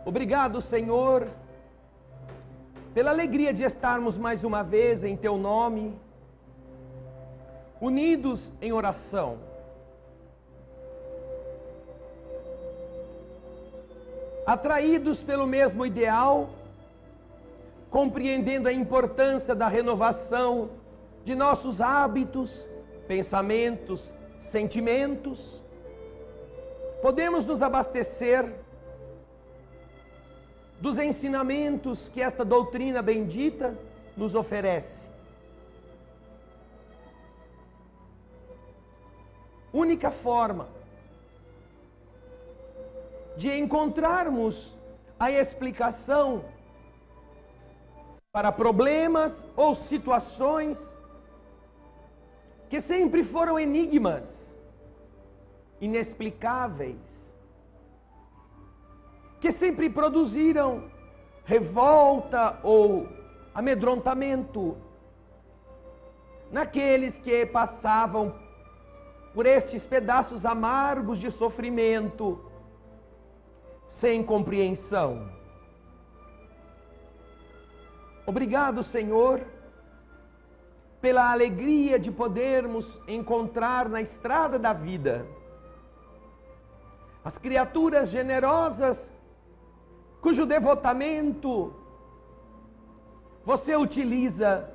Obrigado, Senhor, pela alegria de estarmos mais uma vez em Teu nome, unidos em oração. Atraídos pelo mesmo ideal, compreendendo a importância da renovação de nossos hábitos, pensamentos, sentimentos, podemos nos abastecer dos ensinamentos que esta doutrina bendita nos oferece. Única forma de encontrarmos a explicação para problemas ou situações que sempre foram enigmas, inexplicáveis, que sempre produziram revolta ou amedrontamento naqueles que passavam por estes pedaços amargos de sofrimento, sem compreensão. Obrigado, Senhor, pela alegria de podermos encontrar na estrada da vida as criaturas generosas cujo devotamento você utiliza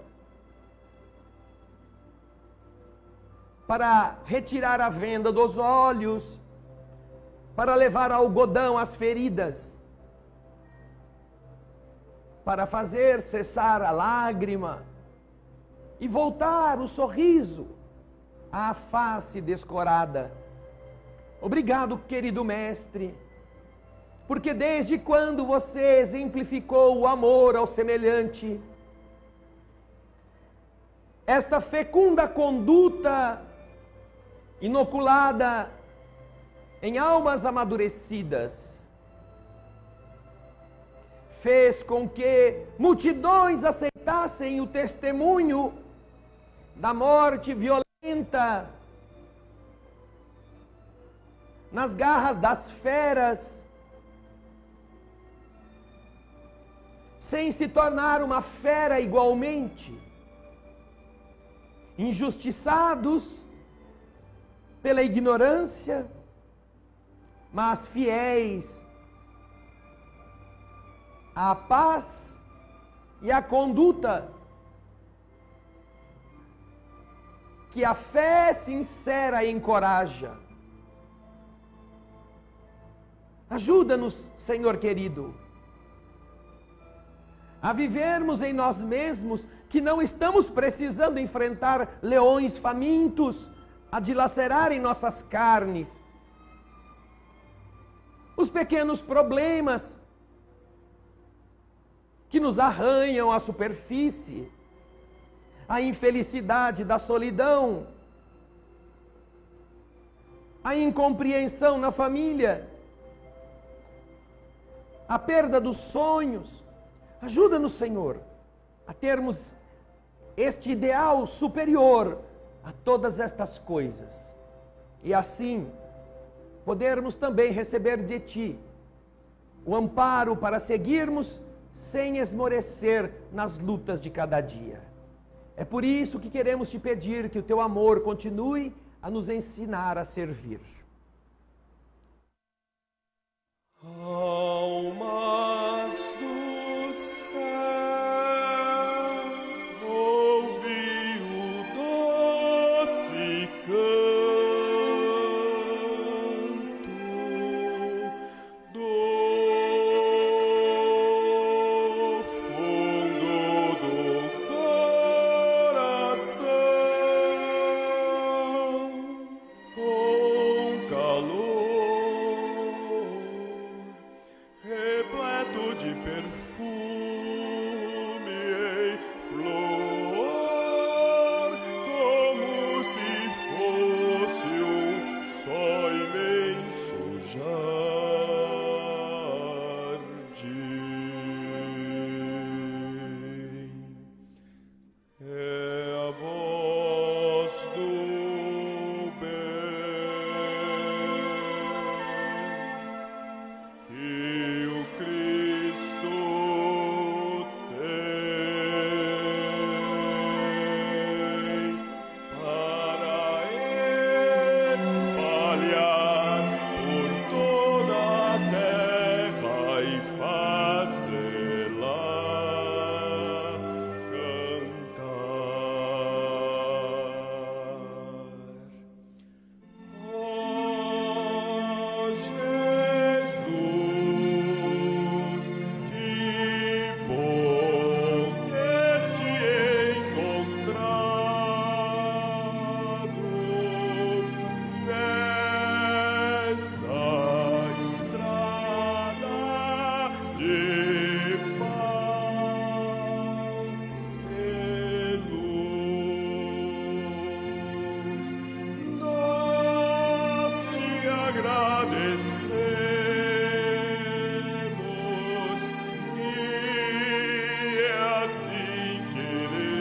para retirar a venda dos olhos, para levar algodão às feridas, para fazer cessar a lágrima e voltar o sorriso à face descorada. Obrigado, querido Mestre, porque desde quando você exemplificou o amor ao semelhante, esta fecunda conduta inoculada em almas amadurecidas fez com que multidões aceitassem o testemunho da morte violenta nas garras das feras, sem se tornar uma fera igualmente, injustiçados pela ignorância, mas fiéis à paz e à conduta que a fé sincera encoraja. Ajuda-nos, Senhor querido, a vivermos em nós mesmos, que não estamos precisando enfrentar leões famintos a dilacerarem nossas carnes. Os pequenos problemas que nos arranham a superfície, a infelicidade da solidão, a incompreensão na família, a perda dos sonhos. Ajuda-nos, Senhor, a termos este ideal superior a todas estas coisas, e assim podermos também receber de Ti o amparo para seguirmos sem esmorecer nas lutas de cada dia. É por isso que queremos Te pedir que o Teu amor continue a nos ensinar a servir. Almas do céu, ouvi o doce canto do fundo do coração, com agradecemos e assim queremos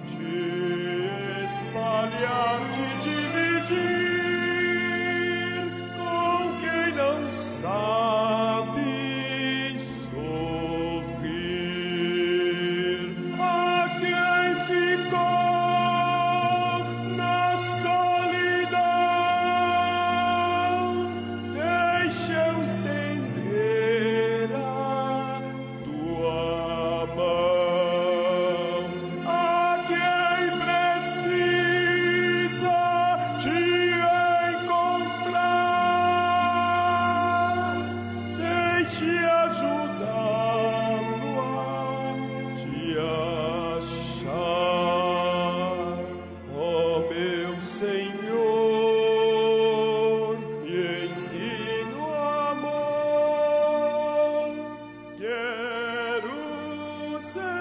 te espalhar, te dividir com quem não sabe sorrir. A quem ficou na solidão, deixa eu estender a tua mão. A quem precisa te encontrar, deixe ajudá-lo a te achar. Ó meu Senhor, me ensina o amor, quero servir.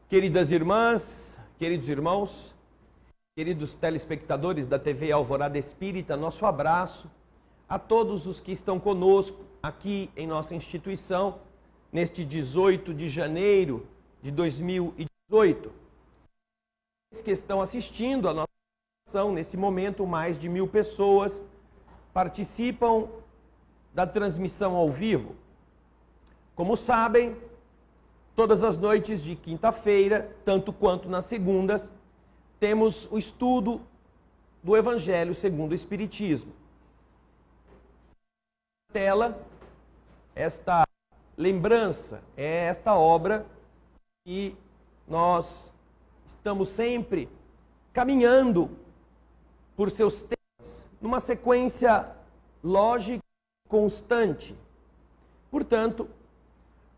Queridas irmãs, queridos irmãos, queridos telespectadores da TV Alvorada Espírita, nosso abraço a todos os que estão conosco aqui em nossa instituição, neste 18 de janeiro de 2018. Os que estão assistindo a nossa transmissão, nesse momento, mais de 1000 pessoas participam da transmissão ao vivo. Como sabem, todas as noites de quinta-feira, tanto quanto nas segundas, temos o estudo do Evangelho segundo o Espiritismo. Na tela, esta lembrança, é esta obra que nós estamos sempre caminhando por seus temas, numa sequência lógica constante. Portanto,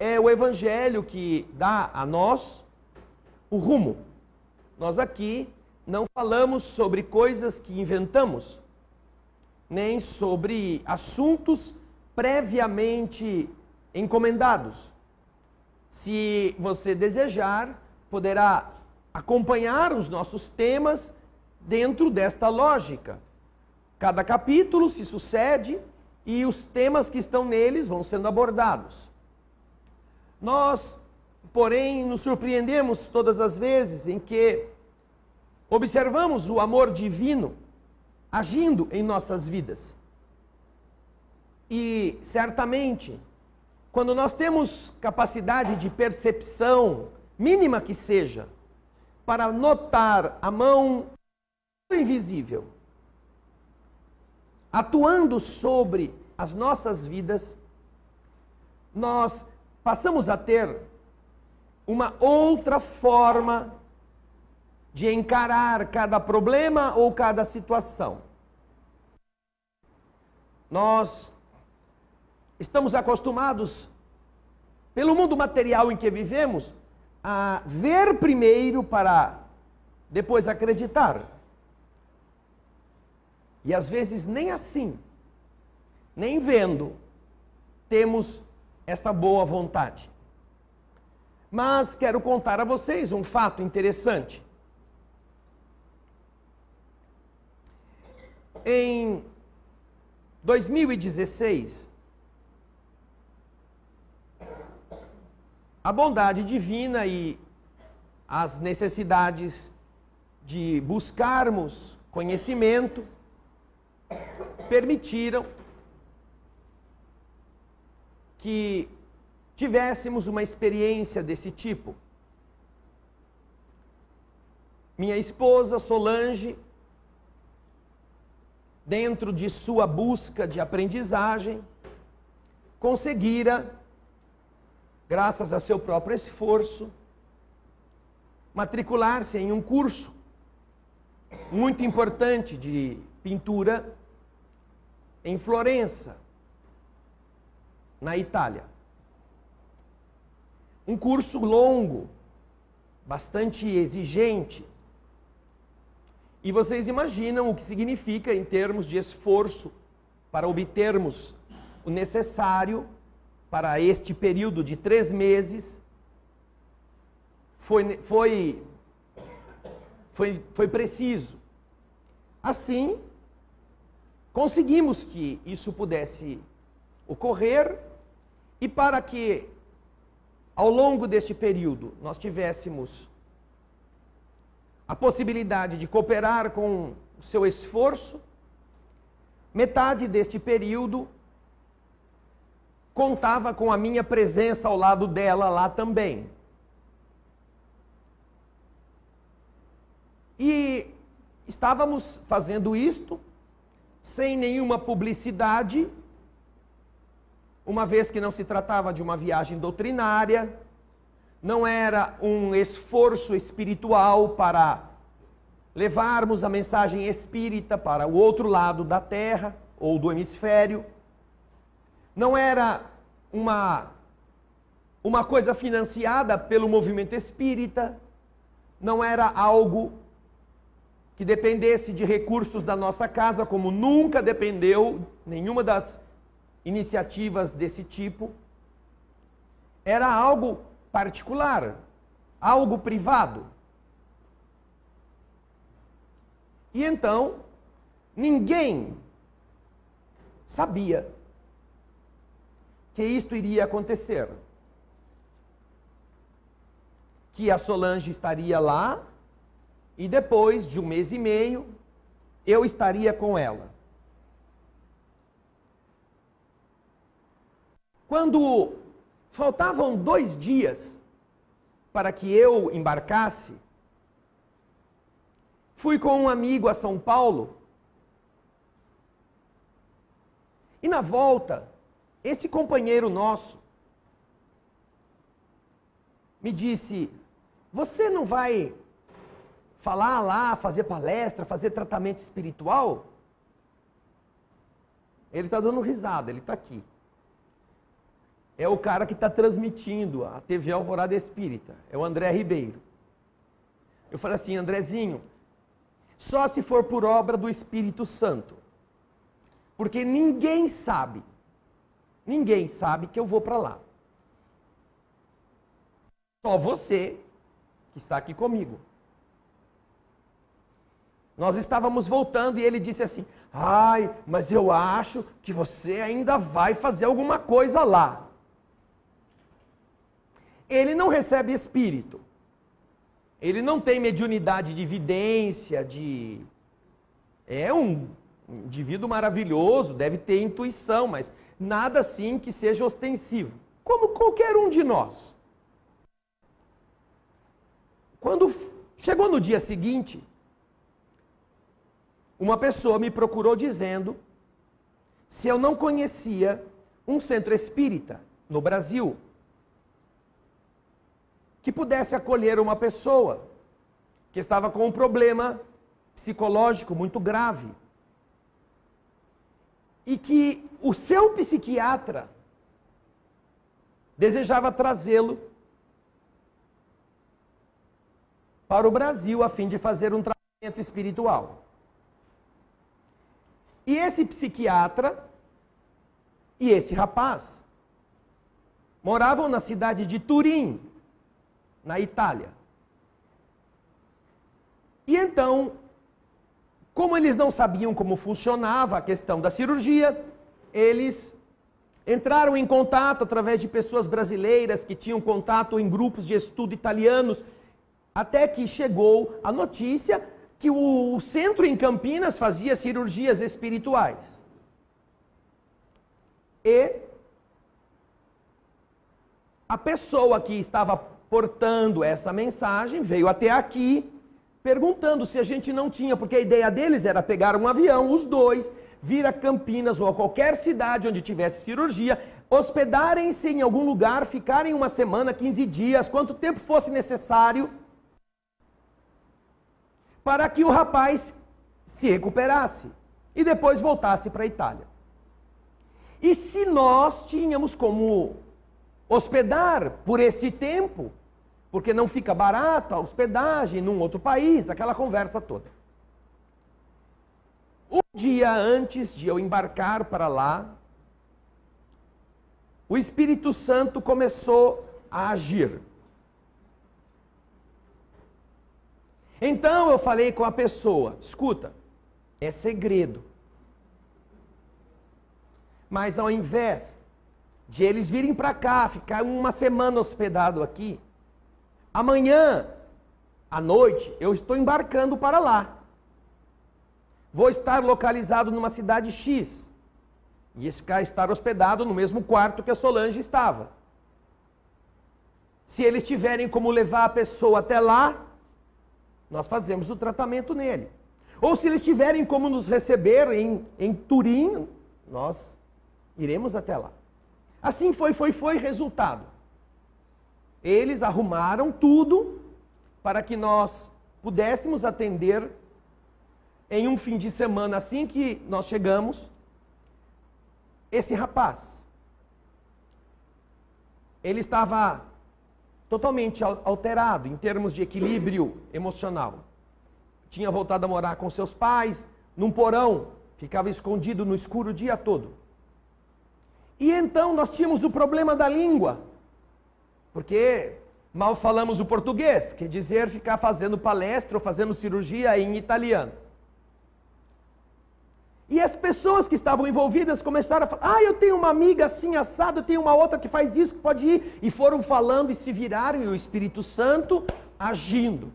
é o Evangelho que dá a nós o rumo. Nós aqui não falamos sobre coisas que inventamos, nem sobre assuntos previamente encomendados. Se você desejar, poderá acompanhar os nossos temas dentro desta lógica. Cada capítulo se sucede e os temas que estão neles vão sendo abordados. Nós, porém, nos surpreendemos todas as vezes em que observamos o amor divino agindo em nossas vidas. E, certamente, quando nós temos capacidade de percepção, mínima que seja, para notar a mão invisível atuando sobre as nossas vidas, nós passamos a ter uma outra forma de encarar cada problema ou cada situação. Nós estamos acostumados, pelo mundo material em que vivemos, a ver primeiro para depois acreditar. E às vezes nem assim, nem vendo, temos esta boa vontade. Mas quero contar a vocês um fato interessante. Em 2016, a bondade divina e as necessidades de buscarmos conhecimento permitiram que tivéssemos uma experiência desse tipo. Minha esposa Solange, dentro de sua busca de aprendizagem, conseguira, graças a seu próprio esforço, matricular-se em um curso muito importante de pintura em Florença, na Itália. Um curso longo, bastante exigente. E vocês imaginam o que significa em termos de esforço para obtermos o necessário para este período de 3 meses. Foi preciso. Assim, conseguimos que isso pudesse ocorrer, e para que ao longo deste período nós tivéssemos a possibilidade de cooperar com o seu esforço, metade deste período contava com a minha presença ao lado dela lá também. E estávamos fazendo isto sem nenhuma publicidade, uma vez que não se tratava de uma viagem doutrinária, não era um esforço espiritual para levarmos a mensagem espírita para o outro lado da Terra ou do hemisfério, não era uma coisa financiada pelo movimento espírita, não era algo que dependesse de recursos da nossa casa, como nunca dependeu nenhuma das iniciativas desse tipo. Era algo particular, algo privado. E então, ninguém sabia que isto iria acontecer. Que a Solange estaria lá, e depois de 1 mês e meio, eu estaria com ela. Quando faltavam 2 dias para que eu embarcasse, fui com um amigo a São Paulo, e na volta, esse companheiro nosso me disse: você não vai falar lá, fazer palestra, fazer tratamento espiritual? Ele está dando risada, ele está aqui. É o cara que está transmitindo a TV Alvorada Espírita, é o André Ribeiro. Eu falei assim: Andrezinho, só se for por obra do Espírito Santo, porque ninguém sabe que eu vou para lá. Só você que está aqui comigo. Nós estávamos voltando e ele disse assim: ai, mas eu acho que você ainda vai fazer alguma coisa lá. Ele não recebe espírito. Ele não tem mediunidade de vidência, é um indivíduo maravilhoso, deve ter intuição, mas nada assim que seja ostensivo, como qualquer um de nós. Quando chegou no dia seguinte, uma pessoa me procurou dizendo se eu não conhecia um centro espírita no Brasil que pudesse acolher uma pessoa que estava com um problema psicológico muito grave e que o seu psiquiatra desejava trazê-lo para o Brasil a fim de fazer um tratamento espiritual. E esse psiquiatra e esse rapaz moravam na cidade de Turim, na Itália. E então, como eles não sabiam como funcionava a questão da cirurgia, eles entraram em contato através de pessoas brasileiras que tinham contato em grupos de estudo italianos, até que chegou a notícia que o centro em Campinas fazia cirurgias espirituais. E a pessoa que estava portando essa mensagem veio até aqui perguntando se a gente não tinha, porque a ideia deles era pegar um avião, os dois, vir a Campinas ou a qualquer cidade onde tivesse cirurgia, hospedarem-se em algum lugar, ficarem 1 semana, 15 dias, quanto tempo fosse necessário, para que o rapaz se recuperasse e depois voltasse para a Itália. E se nós tínhamos como hospedar por esse tempo, porque não fica barato a hospedagem num outro país, aquela conversa toda. Um dia antes de eu embarcar para lá, o Espírito Santo começou a agir. Então eu falei com a pessoa, escuta, é segredo. Mas ao invés de eles virem para cá, ficar uma semana hospedado aqui, amanhã à noite eu estou embarcando para lá. Vou estar localizado numa cidade X. E estar hospedado no mesmo quarto que a Solange estava. Se eles tiverem como levar a pessoa até lá, nós fazemos o tratamento nele. Ou se eles tiverem como nos receber em Turim, nós iremos até lá. Assim foi resultado. Eles arrumaram tudo para que nós pudéssemos atender em um fim de semana, assim que nós chegamos, esse rapaz. Ele estava totalmente alterado em termos de equilíbrio emocional. Tinha voltado a morar com seus pais, num porão, ficava escondido no escuro o dia todo. E então nós tínhamos o problema da língua, porque mal falamos o português, quer dizer, ficar fazendo palestra ou fazendo cirurgia em italiano. E as pessoas que estavam envolvidas começaram a falar, eu tenho uma amiga assim assada, eu tenho uma outra que faz isso, que pode ir. E foram falando e se viraram, e o Espírito Santo agindo.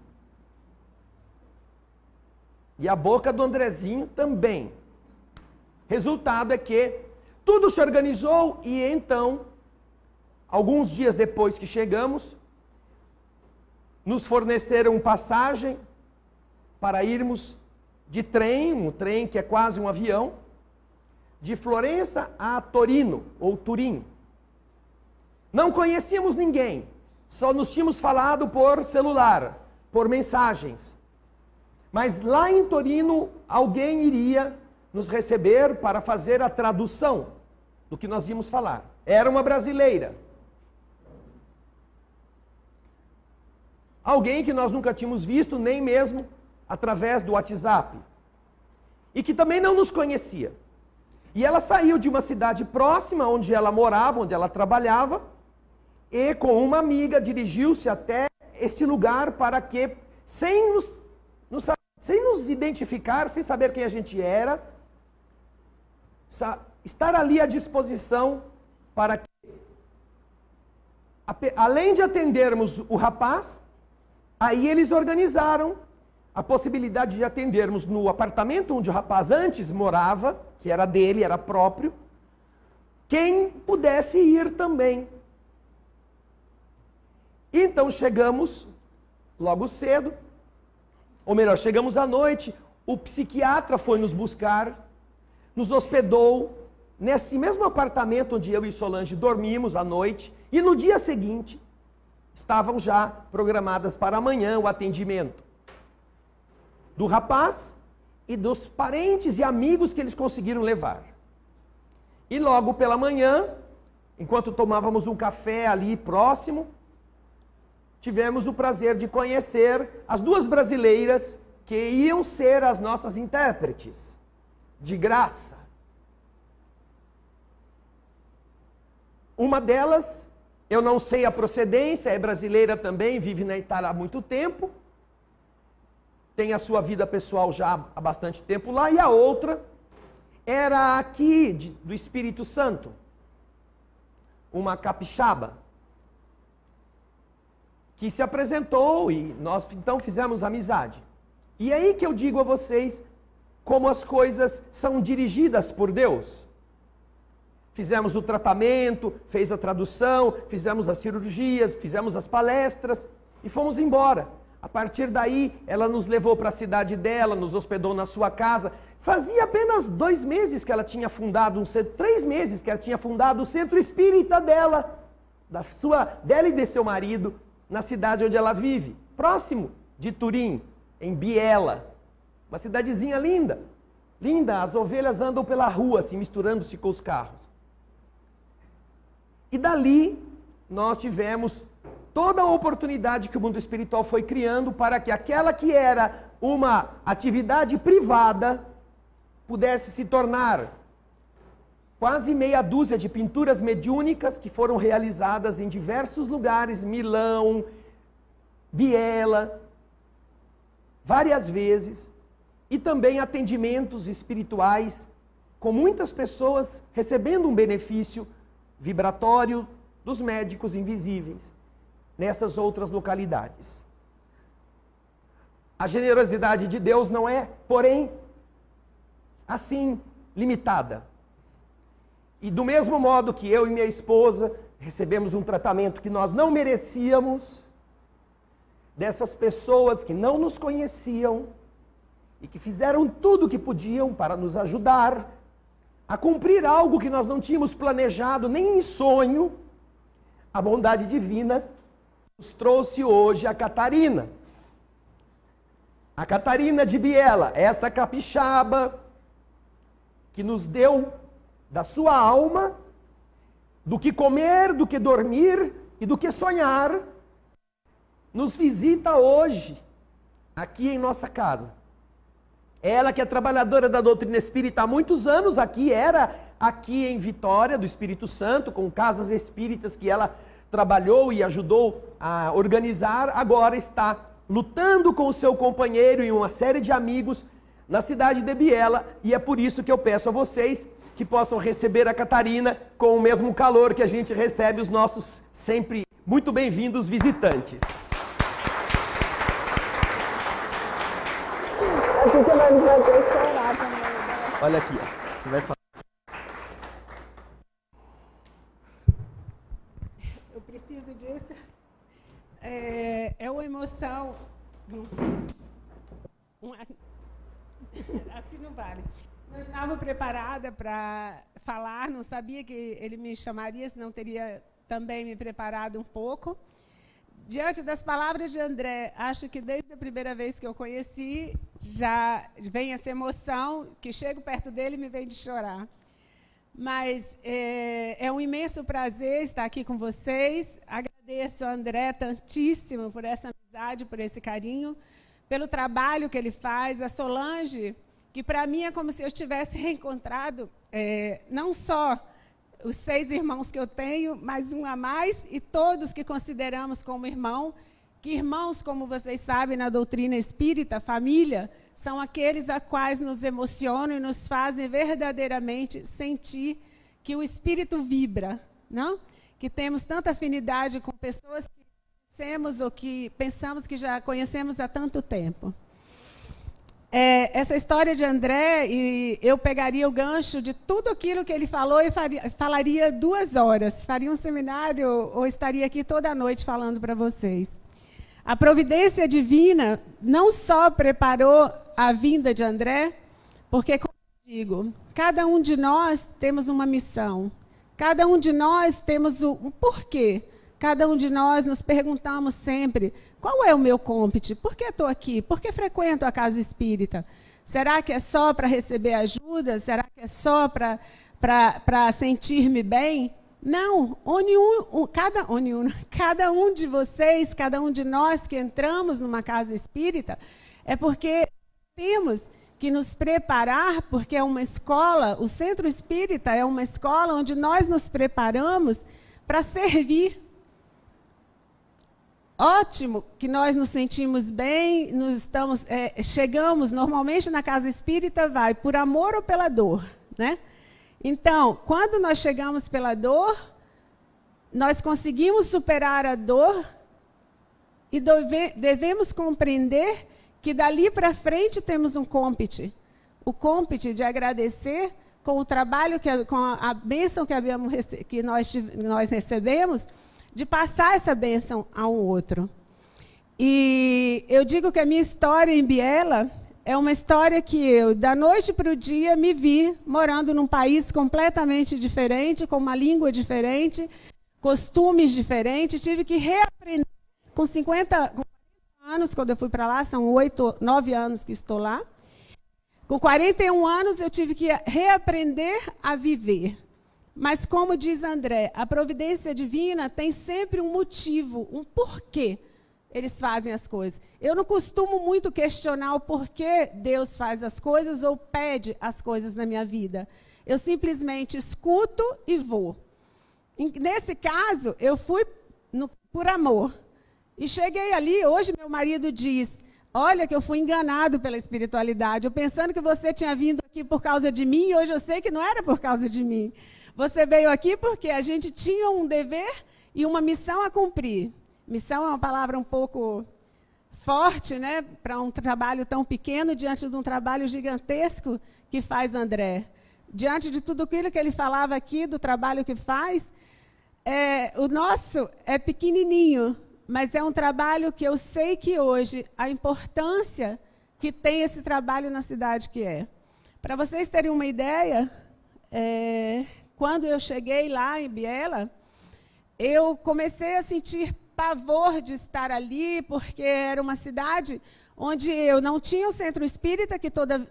E a boca do Andrezinho também. Resultado é que tudo se organizou e então, alguns dias depois que chegamos, nos forneceram passagem para irmos de trem, um trem que é quase um avião, de Florença a Torino, ou Turim. Não conhecíamos ninguém, só nos tínhamos falado por celular, por mensagens. Mas lá em Torino, alguém iria nos receber para fazer a tradução do que nós íamos falar. Era uma brasileira. Alguém que nós nunca tínhamos visto, nem mesmo através do WhatsApp, e que também não nos conhecia. E ela saiu de uma cidade próxima, onde ela morava, onde ela trabalhava, e com uma amiga dirigiu-se até este lugar para que, sem nos identificar, sem saber quem a gente era, estar ali à disposição para que, além de atendermos o rapaz, aí eles organizaram a possibilidade de atendermos no apartamento onde o rapaz antes morava, que era dele, era próprio, quem pudesse ir também. Então chegamos logo cedo, ou melhor, chegamos à noite, o psiquiatra foi nos buscar, nos hospedou nesse mesmo apartamento onde eu e Solange dormimos à noite, e no dia seguinte estavam já programadas para amanhã o atendimento do rapaz e dos parentes e amigos que eles conseguiram levar. E logo pela manhã, enquanto tomávamos um café ali próximo, tivemos o prazer de conhecer as duas brasileiras que iam ser as nossas intérpretes, de graça. Uma delas, eu não sei a procedência, é brasileira também, vive na Itália há muito tempo, tem a sua vida pessoal já há bastante tempo lá, e a outra era aqui do Espírito Santo, uma capixaba, que se apresentou e nós então fizemos amizade. E é aí que eu digo a vocês como as coisas são dirigidas por Deus. Fizemos o tratamento, fez a tradução, fizemos as cirurgias, fizemos as palestras e fomos embora. A partir daí, ela nos levou para a cidade dela, nos hospedou na sua casa. Fazia apenas 2 meses que ela tinha fundado, 3 meses que ela tinha fundado o centro espírita dela, dela e de seu marido, na cidade onde ela vive, próximo de Turim, em Biela, uma cidadezinha linda. Linda, as ovelhas andam pela rua, assim, misturando-se com os carros. E dali, nós tivemos toda a oportunidade que o mundo espiritual foi criando para que aquela que era uma atividade privada pudesse se tornar quase meia dúzia de pinturas mediúnicas que foram realizadas em diversos lugares, Milão, Biela, várias vezes, e também atendimentos espirituais, com muitas pessoas recebendo um benefício vibratório dos médicos invisíveis nessas outras localidades. A generosidade de Deus não é, porém, assim, limitada. E do mesmo modo que eu e minha esposa recebemos um tratamento que nós não merecíamos, dessas pessoas que não nos conheciam e que fizeram tudo o que podiam para nos ajudar a cumprir algo que nós não tínhamos planejado nem em sonho, a bondade divina nos trouxe hoje a Catarina. A Catarina de Biela, essa capixaba que nos deu da sua alma, do que comer, do que dormir e do que sonhar, nos visita hoje, aqui em nossa casa. Ela que é trabalhadora da doutrina espírita há muitos anos, era aqui em Vitória, do Espírito Santo, com casas espíritas que ela trabalhou e ajudou a organizar, agora está lutando com o seu companheiro e uma série de amigos na cidade de Biela, e é por isso que eu peço a vocês que possam receber a Catarina com o mesmo calor que a gente recebe os nossos sempre muito bem-vindos visitantes. Aqui você vai me fazer chorar também. Olha aqui, ó. Você vai falar. Eu preciso disso. É uma emoção. Assim não vale. Eu estava preparada para falar, não sabia que ele me chamaria, senão teria também me preparado um pouco. Diante das palavras de André, acho que desde a primeira vez que eu conheci, já vem essa emoção, que chego perto dele e me vem de chorar. Mas é um imenso prazer estar aqui com vocês. Agradeço a André tantíssimo por essa amizade, por esse carinho, pelo trabalho que ele faz, a Solange, que para mim é como se eu tivesse reencontrado não só os 6 irmãos que eu tenho, mas um a mais, e todos que consideramos como irmão, que irmãos, como vocês sabem, na doutrina espírita, família, são aqueles a quais nos emocionam e nos fazem verdadeiramente sentir que o espírito vibra, não? Que temos tanta afinidade com pessoas que conhecemos ou que pensamos que já conhecemos há tanto tempo. Essa história de André, e eu pegaria o gancho de tudo aquilo que ele falou e falaria 2 horas. Faria um seminário ou estaria aqui toda a noite falando para vocês. A providência divina não só preparou a vinda de André, porque, como eu digo, cada um de nós temos uma missão. Cada um de nós temos um porquê. Cada um de nós nos perguntamos sempre, qual é o meu compete? Por que estou aqui? Por que frequento a casa espírita? Será que é só para receber ajuda? Será que é só para sentir-me bem? Não, cada um de vocês, cada um de nós que entramos numa casa espírita, é porque temos que nos preparar, porque é uma escola, o centro espírita é uma escola onde nós nos preparamos para servir. Ótimo que nós nos sentimos bem, chegamos normalmente na casa espírita, vai por amor ou pela dor, né? Então, quando nós chegamos pela dor, nós conseguimos superar a dor e devemos compreender que dali para frente temos um compete. O compete de agradecer com o trabalho, com a bênção que nós recebemos, de passar essa bênção a um outro. E eu digo que a minha história em Biela é uma história que eu, da noite para o dia, me vi morando num país completamente diferente, com uma língua diferente, costumes diferentes, tive que reaprender com 50 anos quando eu fui para lá, são 9 anos que estou lá. Com 41 anos eu tive que reaprender a viver. Mas como diz André, a providência divina tem sempre um motivo, um porquê eles fazem as coisas. Eu não costumo muito questionar o porquê Deus faz as coisas ou pede as coisas na minha vida. Eu simplesmente escuto e vou. Nesse caso, eu fui por amor. E cheguei ali, hoje meu marido diz, olha que eu fui enganado pela espiritualidade, eu pensando que você tinha vindo aqui por causa de mim, e hoje eu sei que não era por causa de mim. Você veio aqui porque a gente tinha um dever e uma missão a cumprir. Missão é uma palavra um pouco forte, né, para um trabalho tão pequeno, diante de um trabalho gigantesco que faz André. Diante de tudo aquilo que ele falava aqui, do trabalho que faz, o nosso é pequenininho, mas é um trabalho que eu sei que hoje, a importância que tem esse trabalho na cidade que é. Para vocês terem uma ideia, quando eu cheguei lá em Biela, eu comecei a sentir pavor de estar ali, porque era uma cidade onde eu não tinha o centro espírita, que toda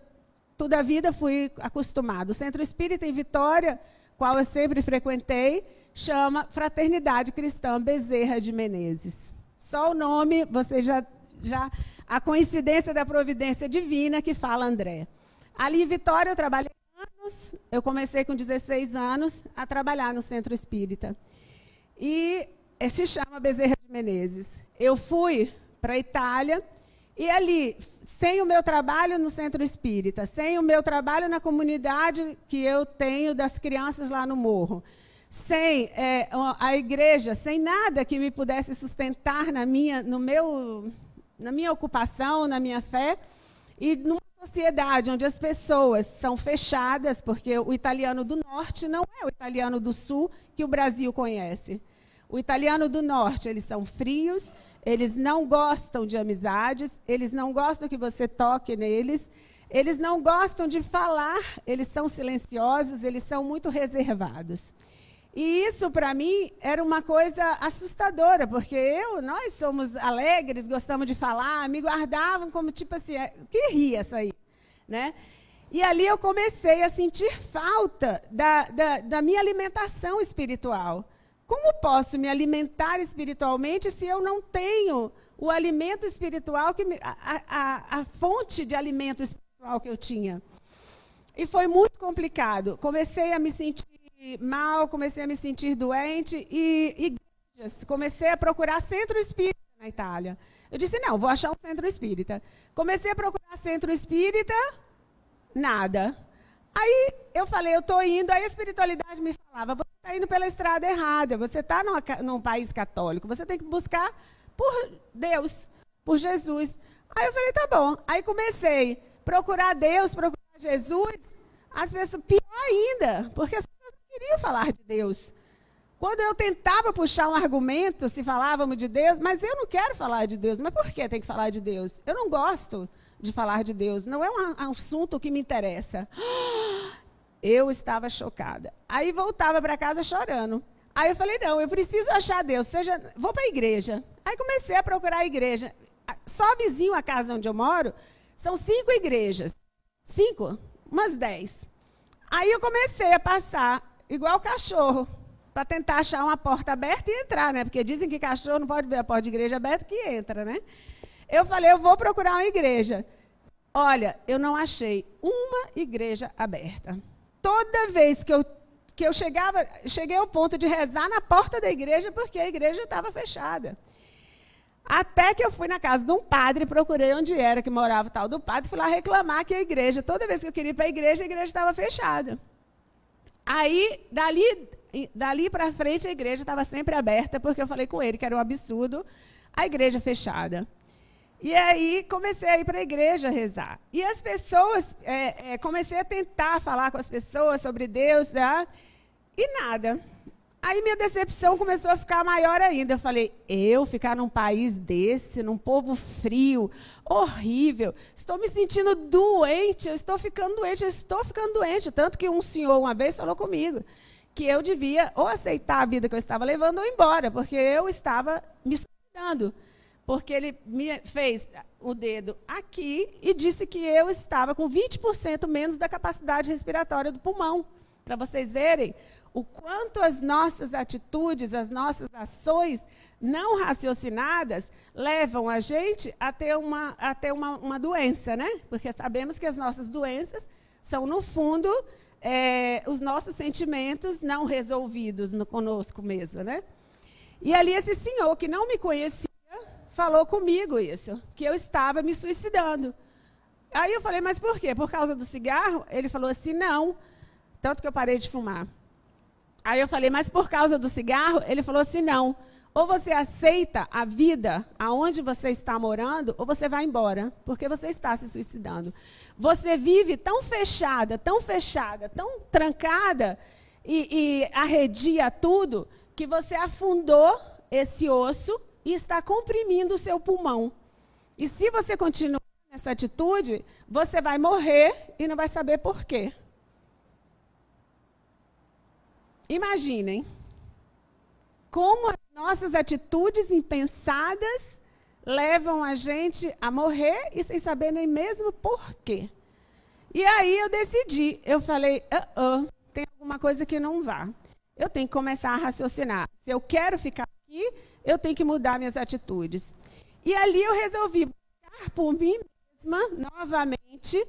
a vida fui acostumado. O centro espírita em Vitória, qual eu sempre frequentei, chama Fraternidade Cristã Bezerra de Menezes. Só o nome, você já a coincidência da providência divina que fala André. Ali em Vitória eu trabalhei anos, eu comecei com 16 anos a trabalhar no centro espírita. E se chama Bezerra de Menezes. Eu fui para a Itália e ali, sem o meu trabalho no centro espírita, sem o meu trabalho na comunidade que eu tenho das crianças lá no morro, sem a igreja, sem nada que me pudesse sustentar na minha ocupação, na minha fé, e numa sociedade onde as pessoas são fechadas, porque o italiano do norte não é o italiano do sul que o Brasil conhece. O italiano do norte, eles são frios, eles não gostam de amizades, eles não gostam que você toque neles, eles não gostam de falar, eles são silenciosos, eles são muito reservados. E isso, para mim, era uma coisa assustadora, porque nós somos alegres, gostamos de falar, me guardavam como tipo assim, que ria essa aí, né? E ali eu comecei a sentir falta da minha alimentação espiritual. Como posso me alimentar espiritualmente se eu não tenho o alimento espiritual, a fonte de alimento espiritual que eu tinha? E foi muito complicado. Comecei a me sentir mal, comecei a me sentir doente e igrejas. Comecei a procurar centro espírita na Itália. Eu disse, não, vou achar um centro espírita. Comecei a procurar centro espírita, nada. Aí eu falei, eu estou indo, aí a espiritualidade me falava, você está indo pela estrada errada, você está num país católico, você tem que buscar por Deus, por Jesus. Aí eu falei, tá bom. Aí comecei a procurar Deus, procurar Jesus, as pessoas, pior ainda, porque as pessoas não queriam falar de Deus. Quando eu tentava puxar um argumento, se falávamos de Deus, mas eu não quero falar de Deus, mas por que tem que falar de Deus? Eu não gosto de falar de Deus, não é um assunto que me interessa. Eu estava chocada. Aí voltava para casa chorando. Aí eu falei, não, eu preciso achar Deus, vou para a igreja. Aí comecei a procurar a igreja. Só vizinho à casa onde eu moro, são 5 igrejas. 5? Umas 10. Aí eu comecei a passar, igual cachorro, para tentar achar uma porta aberta e entrar, né? Porque dizem que cachorro não pode ver a porta de igreja aberta que entra, né? Eu falei, eu vou procurar uma igreja. Olha, eu não achei uma igreja aberta. Toda vez que eu cheguei ao ponto de rezar na porta da igreja, porque a igreja estava fechada. Até que eu fui na casa de um padre, procurei onde era que morava o tal do padre, fui lá reclamar que a igreja, toda vez que eu queria ir para a igreja estava fechada. Aí, dali para frente, a igreja estava sempre aberta, porque eu falei com ele que era um absurdo a igreja fechada. E aí comecei a ir para a igreja rezar. E as pessoas, comecei a tentar falar com as pessoas sobre Deus, né? E nada. Aí minha decepção começou a ficar maior ainda. Eu falei, eu ficar num país desse, num povo frio, horrível, estou me sentindo doente, eu estou ficando doente. Tanto que um senhor uma vez falou comigo que eu devia ou aceitar a vida que eu estava levando ou ir embora, porque eu estava me suicidando. porque ele me fez o dedo aqui e disse que eu estava com 20% menos da capacidade respiratória do pulmão. Para vocês verem o quanto as nossas atitudes, as nossas ações não raciocinadas levam a gente a ter uma doença, né? Porque sabemos que as nossas doenças são, no fundo, os nossos sentimentos não resolvidos conosco mesmo, né? E ali esse senhor, que não me conhecia, falou comigo isso, que eu estava me suicidando. Aí eu falei, mas por quê? Por causa do cigarro? Ele falou assim, não, tanto que eu parei de fumar. Aí eu falei, mas por causa do cigarro? Ele falou assim, não, ou você aceita a vida aonde você está morando, ou você vai embora, porque você está se suicidando. Você vive tão fechada, tão trancada, e arredia tudo, que você afundou esse osso e está comprimindo o seu pulmão. E se você continuar nessa atitude, você vai morrer e não vai saber por quê. Imaginem como as nossas atitudes impensadas levam a gente a morrer e sem saber nem mesmo por quê. E aí eu decidi, eu falei, tem alguma coisa que não vá. Eu tenho que começar a raciocinar. Se eu quero ficar aqui, eu tenho que mudar minhas atitudes. E ali eu resolvi buscar por mim mesma, novamente,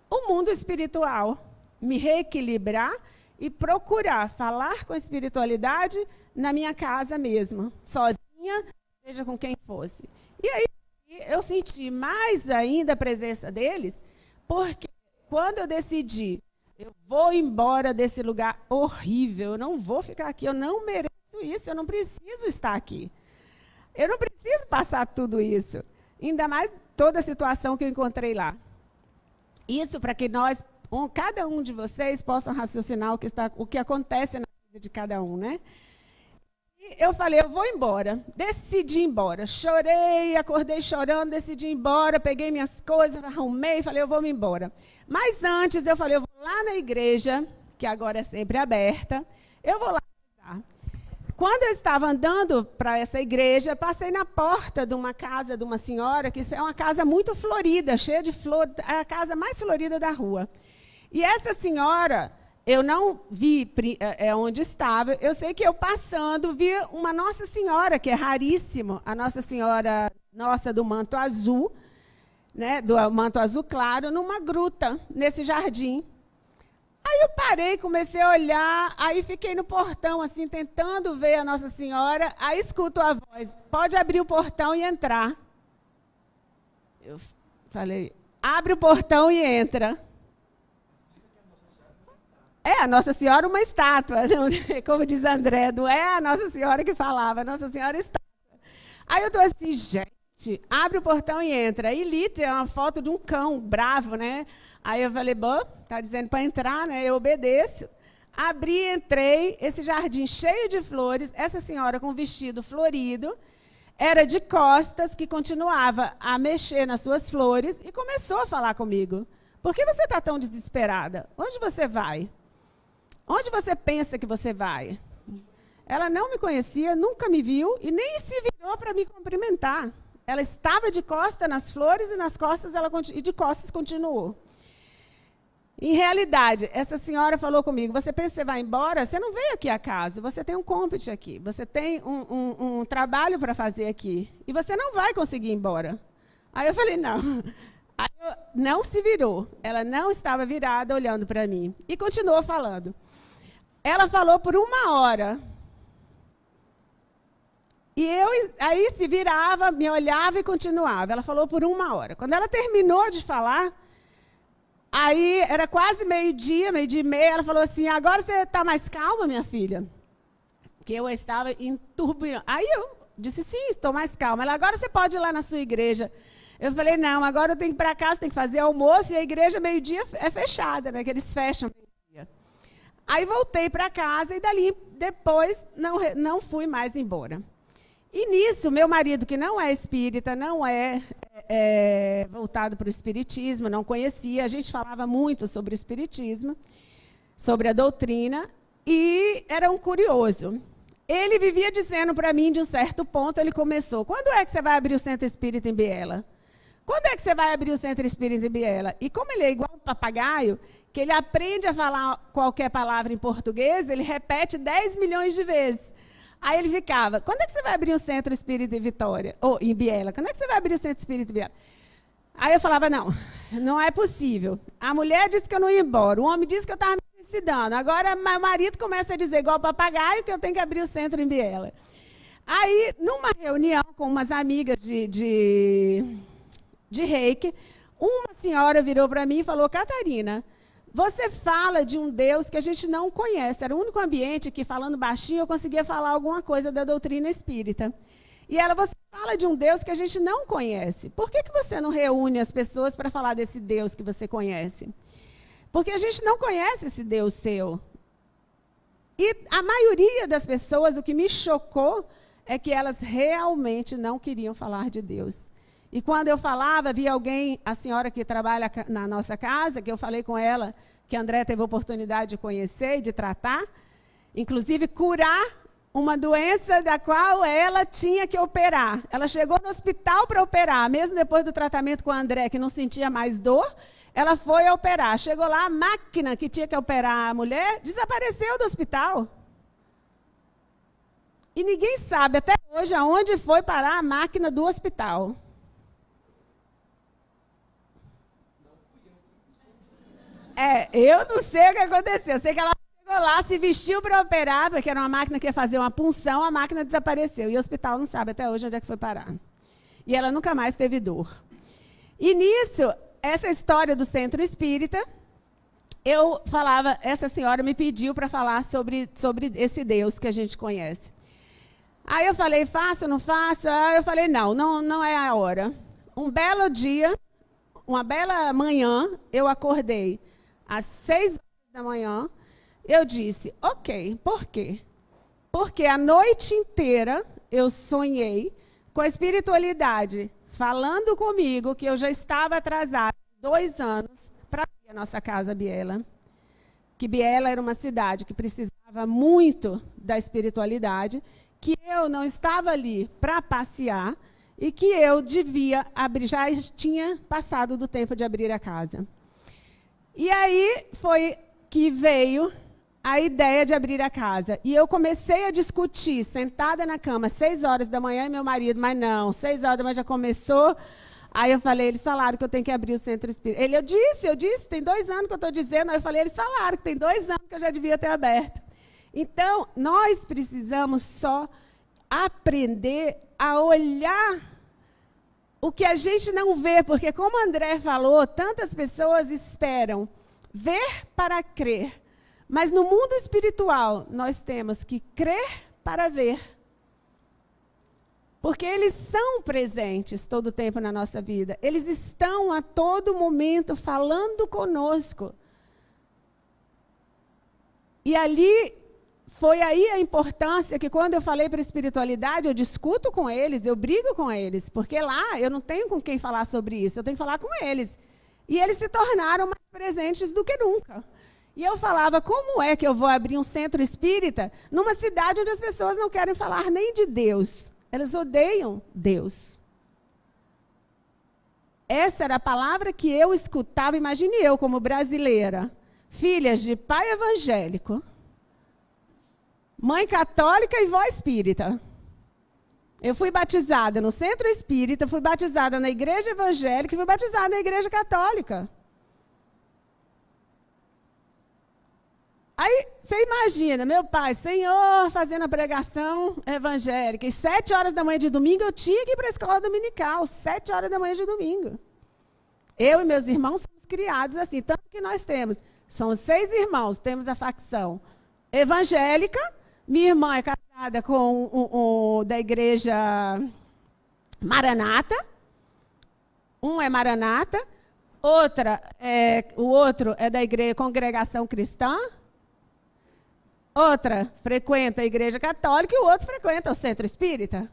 o mundo espiritual. Me reequilibrar e procurar falar com a espiritualidade na minha casa mesmo, sozinha, seja com quem fosse. E aí eu senti mais ainda a presença deles, porque quando eu decidi, eu vou embora desse lugar horrível, eu não vou ficar aqui, eu não mereço isso, eu não preciso estar aqui. Eu não preciso passar tudo isso, ainda mais toda a situação que eu encontrei lá. Isso para que nós, cada um de vocês, possam raciocinar o que acontece na vida de cada um, né? E eu falei, eu vou embora. Decidi ir embora. Chorei, acordei chorando, decidi ir embora, peguei minhas coisas, arrumei, falei, eu vou me embora. Mas antes eu falei, eu vou lá na igreja, que agora é sempre aberta, eu vou lá rezar. Quando eu estava andando para essa igreja, passei na porta de uma casa de uma senhora, que é uma casa muito florida, cheia de flores, é a casa mais florida da rua. E essa senhora, eu não vi onde estava, eu sei que eu passando, vi uma Nossa Senhora, que é raríssimo, a Nossa Senhora nossa do manto azul, né, do manto azul claro, numa gruta, nesse jardim. Aí eu parei, comecei a olhar, aí fiquei no portão, assim, tentando ver a Nossa Senhora, aí escuto a voz, pode abrir o portão e entrar. Eu falei, abre o portão e entra. É, a Nossa Senhora uma estátua, não, como diz André, não é a Nossa Senhora que falava, a Nossa Senhora estátua. Aí eu estou assim, gente, abre o portão e entra. E ali tem uma foto de um cão bravo, né? Aí eu falei, bom, tá dizendo para entrar, né? Eu obedeço. Abri, entrei, esse jardim cheio de flores, essa senhora com vestido florido, era de costas, que continuava a mexer nas suas flores e começou a falar comigo. Por que você está tão desesperada? Onde você vai? Onde você pensa que você vai? Ela não me conhecia, nunca me viu e nem se virou para me cumprimentar. Ela estava de costas nas flores e nas costas e de costas continuou. Em realidade, essa senhora falou comigo, você pensa que você vai embora? Você não veio aqui a casa, você tem um compete aqui, você tem um trabalho para fazer aqui e você não vai conseguir ir embora. Aí eu falei, não. Aí não se virou, ela não estava virada olhando para mim e continuou falando. Ela falou por 1 hora. E eu aí se virava, me olhava e continuava. Ela falou por 1 hora. Quando ela terminou de falar, aí era quase meio-dia e meia, ela falou assim, agora você está mais calma, minha filha? Que eu estava em turbilhão. Aí eu disse, sim, estou mais calma. Ela, agora você pode ir lá na sua igreja. Eu falei, não, agora eu tenho que ir para casa, tenho que fazer almoço, e a igreja meio-dia é fechada, né? Que eles fecham meio-dia. Aí voltei para casa e dali depois não fui mais embora. E nisso, meu marido, que não é espírita, não é voltado para o espiritismo, não conhecia, a gente falava muito sobre o espiritismo, sobre a doutrina, e era um curioso. ele vivia dizendo para mim, de um certo ponto, ele começou: quando é que você vai abrir o Centro Espírita em Biela? Quando é que você vai abrir o Centro Espírita em Biela? E como ele é igual um papagaio, que ele aprende a falar qualquer palavra em português, ele repete 10 milhões de vezes. Aí ele ficava: quando é que você vai abrir o Centro Espírita em Vitória? Ou em Biela? Quando é que você vai abrir o Centro Espírita em Biela? Aí eu falava: não é possível. A mulher disse que eu não ia embora, o homem disse que eu estava me suicidando. Agora meu marido começa a dizer, igual papagaio, que eu tenho que abrir o centro em Biela. Aí, numa reunião com umas amigas de reiki, uma senhora virou para mim e falou: Catarina, você fala de um Deus que a gente não conhece. Era o único ambiente que, falando baixinho, eu conseguia falar alguma coisa da doutrina espírita. E ela: você fala de um Deus que a gente não conhece. Por que você não reúne as pessoas para falar desse Deus que você conhece? Porque a gente não conhece esse Deus seu. E a maioria das pessoas, o que me chocou, é que elas realmente não queriam falar de Deus. E quando eu falava, via alguém, a senhora que trabalha na nossa casa, que eu falei com ela, que a André teve a oportunidade de conhecer e de tratar, inclusive curar uma doença da qual ela tinha que operar. Ela chegou no hospital para operar, mesmo depois do tratamento com a André, que não sentia mais dor, ela foi operar. Chegou lá, a máquina que tinha que operar a mulher desapareceu do hospital. E ninguém sabe até hoje aonde foi parar a máquina do hospital. Eu não sei o que aconteceu. Eu sei que ela chegou lá, se vestiu para operar, porque era uma máquina que ia fazer uma punção, a máquina desapareceu. E o hospital não sabe até hoje onde é que foi parar. E ela nunca mais teve dor. E nisso, essa história do Centro Espírita, eu falava, essa senhora me pediu para falar sobre esse Deus que a gente conhece. Aí eu falei: faço ou não faço? Aí eu falei: não é a hora. Um belo dia, uma bela manhã, eu acordei às 6 horas da manhã, eu disse: ok, por quê? Porque a noite inteira eu sonhei com a espiritualidade falando comigo que eu já estava atrasada 2 anos para ir à nossa casa Biela. Que Biela era uma cidade que precisava muito da espiritualidade, que eu não estava ali para passear e que eu devia abrir, já tinha passado do tempo de abrir a casa. E aí foi que veio a ideia de abrir a casa. E eu comecei a discutir, sentada na cama, 6 horas da manhã, e meu marido: mas não, 6 horas da manhã já começou. Aí eu falei: eles falaram que eu tenho que abrir o Centro Espírita. Ele: eu disse, tem 2 anos que eu estou dizendo. Aí eu falei: eles falaram que tem 2 anos que eu já devia ter aberto. Então, nós precisamos só aprender a olhar o que a gente não vê, porque, como o André falou, tantas pessoas esperam ver para crer. Mas no mundo espiritual, nós temos que crer para ver. Porque eles são presentes todo o tempo na nossa vida. Eles estão a todo momento falando conosco. E ali, foi aí a importância que, quando eu falei para a espiritualidade, eu discuto com eles, eu brigo com eles, porque lá eu não tenho com quem falar sobre isso, eu tenho que falar com eles. E eles se tornaram mais presentes do que nunca. E eu falava: como é que eu vou abrir um centro espírita numa cidade onde as pessoas não querem falar nem de Deus? Elas odeiam Deus. Essa era a palavra que eu escutava. Imagine eu, como brasileira, filhas de pai evangélico, mãe católica e vó espírita. Eu fui batizada no Centro Espírita, fui batizada na igreja evangélica e fui batizada na igreja católica. Aí, você imagina, meu pai, Senhor, fazendo a pregação evangélica. E 7 horas da manhã de domingo, eu tinha que ir para a escola dominical. 7 horas da manhã de domingo. Eu e meus irmãos somos criados assim. Tanto que nós temos, são 6 irmãos, temos a facção evangélica. Minha irmã é casada com o da igreja Maranata. Um é Maranata. O outro é da igreja Congregação Cristã. Outra frequenta a igreja católica e o outro frequenta o Centro Espírita.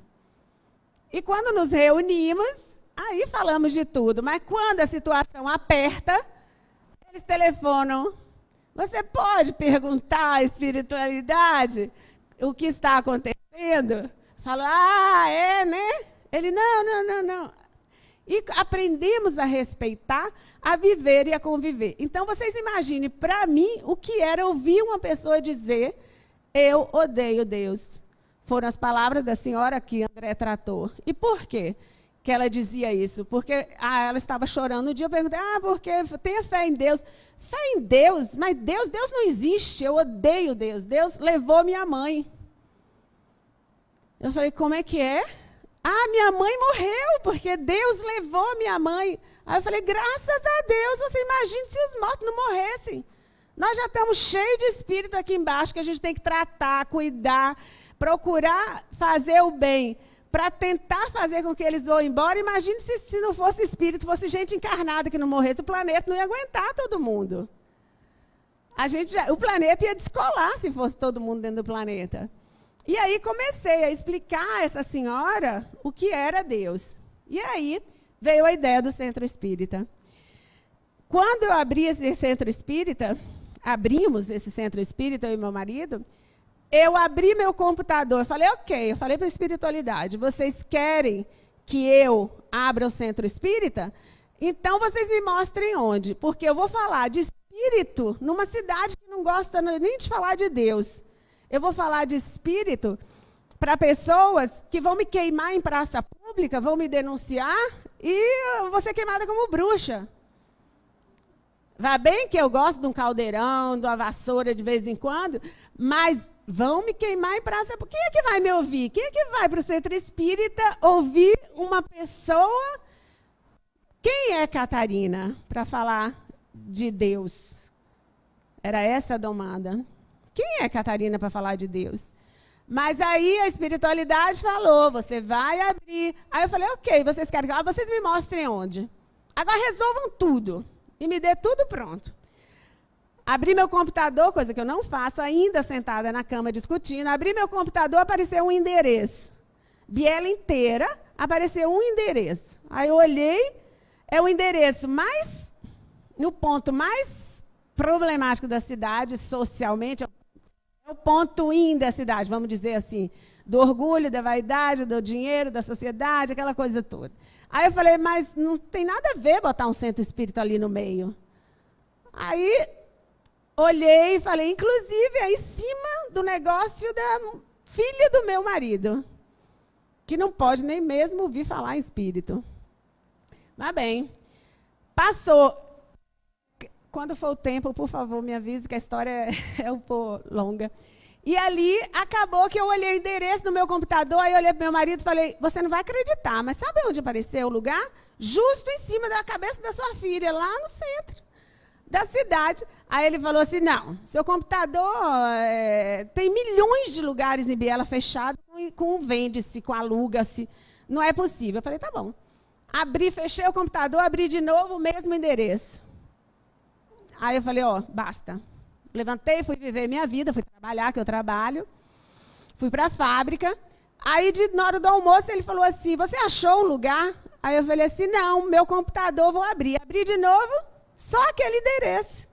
E quando nos reunimos, aí falamos de tudo. Mas quando a situação aperta, eles telefonam: você pode perguntar à espiritualidade o que está acontecendo, falo, ah, é, né? Ele, não. E aprendemos a respeitar, a viver e a conviver. Então, vocês imaginem, para mim, o que era ouvir uma pessoa dizer, eu odeio Deus. Foram as palavras da senhora que André tratou. E por quê que ela dizia isso? Porque ela estava chorando. Um dia eu perguntei, porque tenha fé em Deus. Fé em Deus? Mas Deus não existe. Eu odeio Deus. Deus levou minha mãe. Eu falei, como é que é? Minha mãe morreu, porque Deus levou minha mãe. Aí eu falei, graças a Deus, você imagina se os mortos não morressem. Nós já estamos cheios de espírito aqui embaixo, que a gente tem que tratar, cuidar, procurar fazer o bem, para tentar fazer com que eles vão embora. Imagine se não fosse espírito, fosse gente encarnada que não morresse, o planeta não ia aguentar todo mundo. O planeta ia descolar se fosse todo mundo dentro do planeta. E aí comecei a explicar a essa senhora o que era Deus. E aí veio a ideia do centro espírita. Quando eu abri esse centro espírita, abrimos esse centro espírita, eu e meu marido, eu abri meu computador, eu falei, ok, eu falei para a espiritualidade, vocês querem que eu abra o centro espírita? Então vocês me mostrem onde, porque eu vou falar de espírito numa cidade que não gosta nem de falar de Deus. Eu vou falar de espírito para pessoas que vão me queimar em praça pública, vão me denunciar e eu vou ser queimada como bruxa. Vai bem que eu gosto de um caldeirão, de uma vassoura de vez em quando, mas vão me queimar em praça pública. Quem é que vai me ouvir? Quem é que vai para o centro espírita ouvir uma pessoa? Quem é Catarina para falar de Deus? Era essa a domanda. Quem é Catarina para falar de Deus? Mas aí a espiritualidade falou, você vai abrir. Aí eu falei, ok, vocês querem que vocês me mostrem onde. Agora resolvam tudo e me dê tudo pronto. Abri meu computador, coisa que eu não faço, ainda sentada na cama discutindo. Abri meu computador, apareceu um endereço. Biela inteira, apareceu um endereço. Aí eu olhei, é o endereço mais, no ponto mais problemático da cidade, socialmente, é o ponto in da cidade, vamos dizer assim, do orgulho, da vaidade, do dinheiro, da sociedade, aquela coisa toda. Aí eu falei, mas não tem nada a ver botar um centro espírita ali no meio. Aí olhei e falei, inclusive é em cima do negócio da filha do meu marido, que não pode nem mesmo ouvir falar em espírito. Mas bem, passou. Quando for o tempo, por favor, me avise que a história é um pouco longa. E ali, acabou que eu olhei o endereço no meu computador, aí eu olhei para meu marido e falei, você não vai acreditar, mas sabe onde apareceu o lugar? Justo em cima da cabeça da sua filha, lá no centro da cidade. Aí ele falou assim, não, seu computador tem milhões de lugares em Biela fechado com vende-se, com aluga-se. Não é possível. Eu falei, tá bom. Abri, fechei o computador, abri de novo o mesmo endereço. Aí eu falei, basta. Levantei, fui viver minha vida, fui trabalhar, que eu trabalho. Fui para a fábrica. Aí, na hora do almoço, ele falou assim, você achou um lugar? Aí eu falei assim, não, meu computador vou abrir. Abri de novo, só aquele endereço.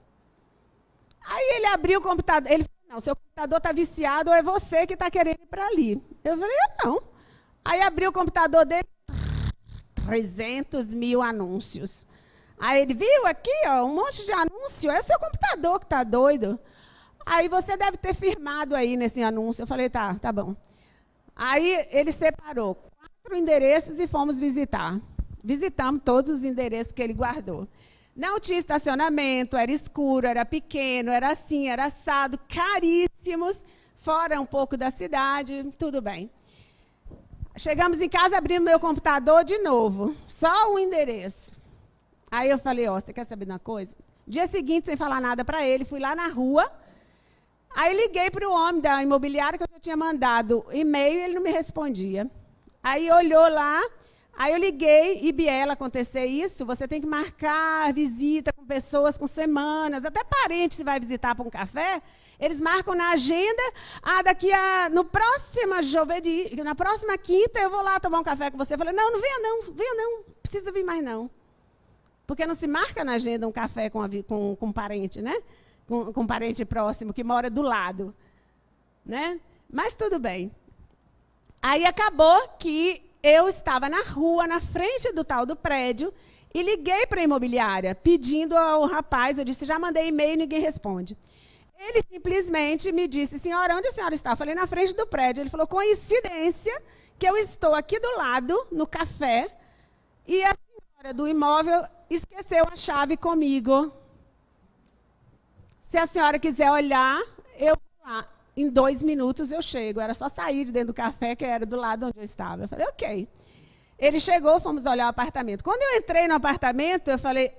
Aí ele abriu o computador, ele falou, não, seu computador está viciado ou é você que está querendo ir para ali. Eu falei, não. Aí abriu o computador dele, 300 mil anúncios. Aí ele viu aqui, um monte de anúncio, é seu computador que está doido. Aí você deve ter firmado aí nesse anúncio. Eu falei, tá bom. Aí ele separou 4 endereços e fomos visitar. Visitamos todos os endereços que ele guardou. Não tinha estacionamento, era escuro, era pequeno, era assim, era assado, caríssimos, fora um pouco da cidade, tudo bem. Chegamos em casa, abrimos meu computador de novo, só o endereço. Aí eu falei, você quer saber de uma coisa? Dia seguinte, sem falar nada para ele, fui lá na rua, aí liguei para o homem da imobiliária que eu já tinha mandado e-mail e ele não me respondia. Aí olhou lá, aí eu liguei e Biela, acontecer isso, você tem que marcar visita com pessoas com semanas, até parentes se vai visitar para um café, eles marcam na agenda, na próxima quinta eu vou lá tomar um café com você. Eu falei, não venha não precisa vir mais não. Porque não se marca na agenda um café com um parente, né? Com um parente próximo, que mora do lado. Né? Mas tudo bem. Aí acabou que eu estava na rua, na frente do tal do prédio, e liguei para a imobiliária, pedindo ao rapaz, eu disse, já mandei e-mail e ninguém responde. Ele simplesmente me disse, senhora, onde a senhora está? Eu falei, na frente do prédio. Ele falou, coincidência que eu estou aqui do lado, no café, e a senhora do imóvel esqueceu a chave comigo. Se a senhora quiser olhar, eu vou lá. Em 2 minutos eu chego. Era só sair de dentro do café, que era do lado onde eu estava. Eu falei, ok. Ele chegou, fomos olhar o apartamento. Quando eu entrei no apartamento, eu falei,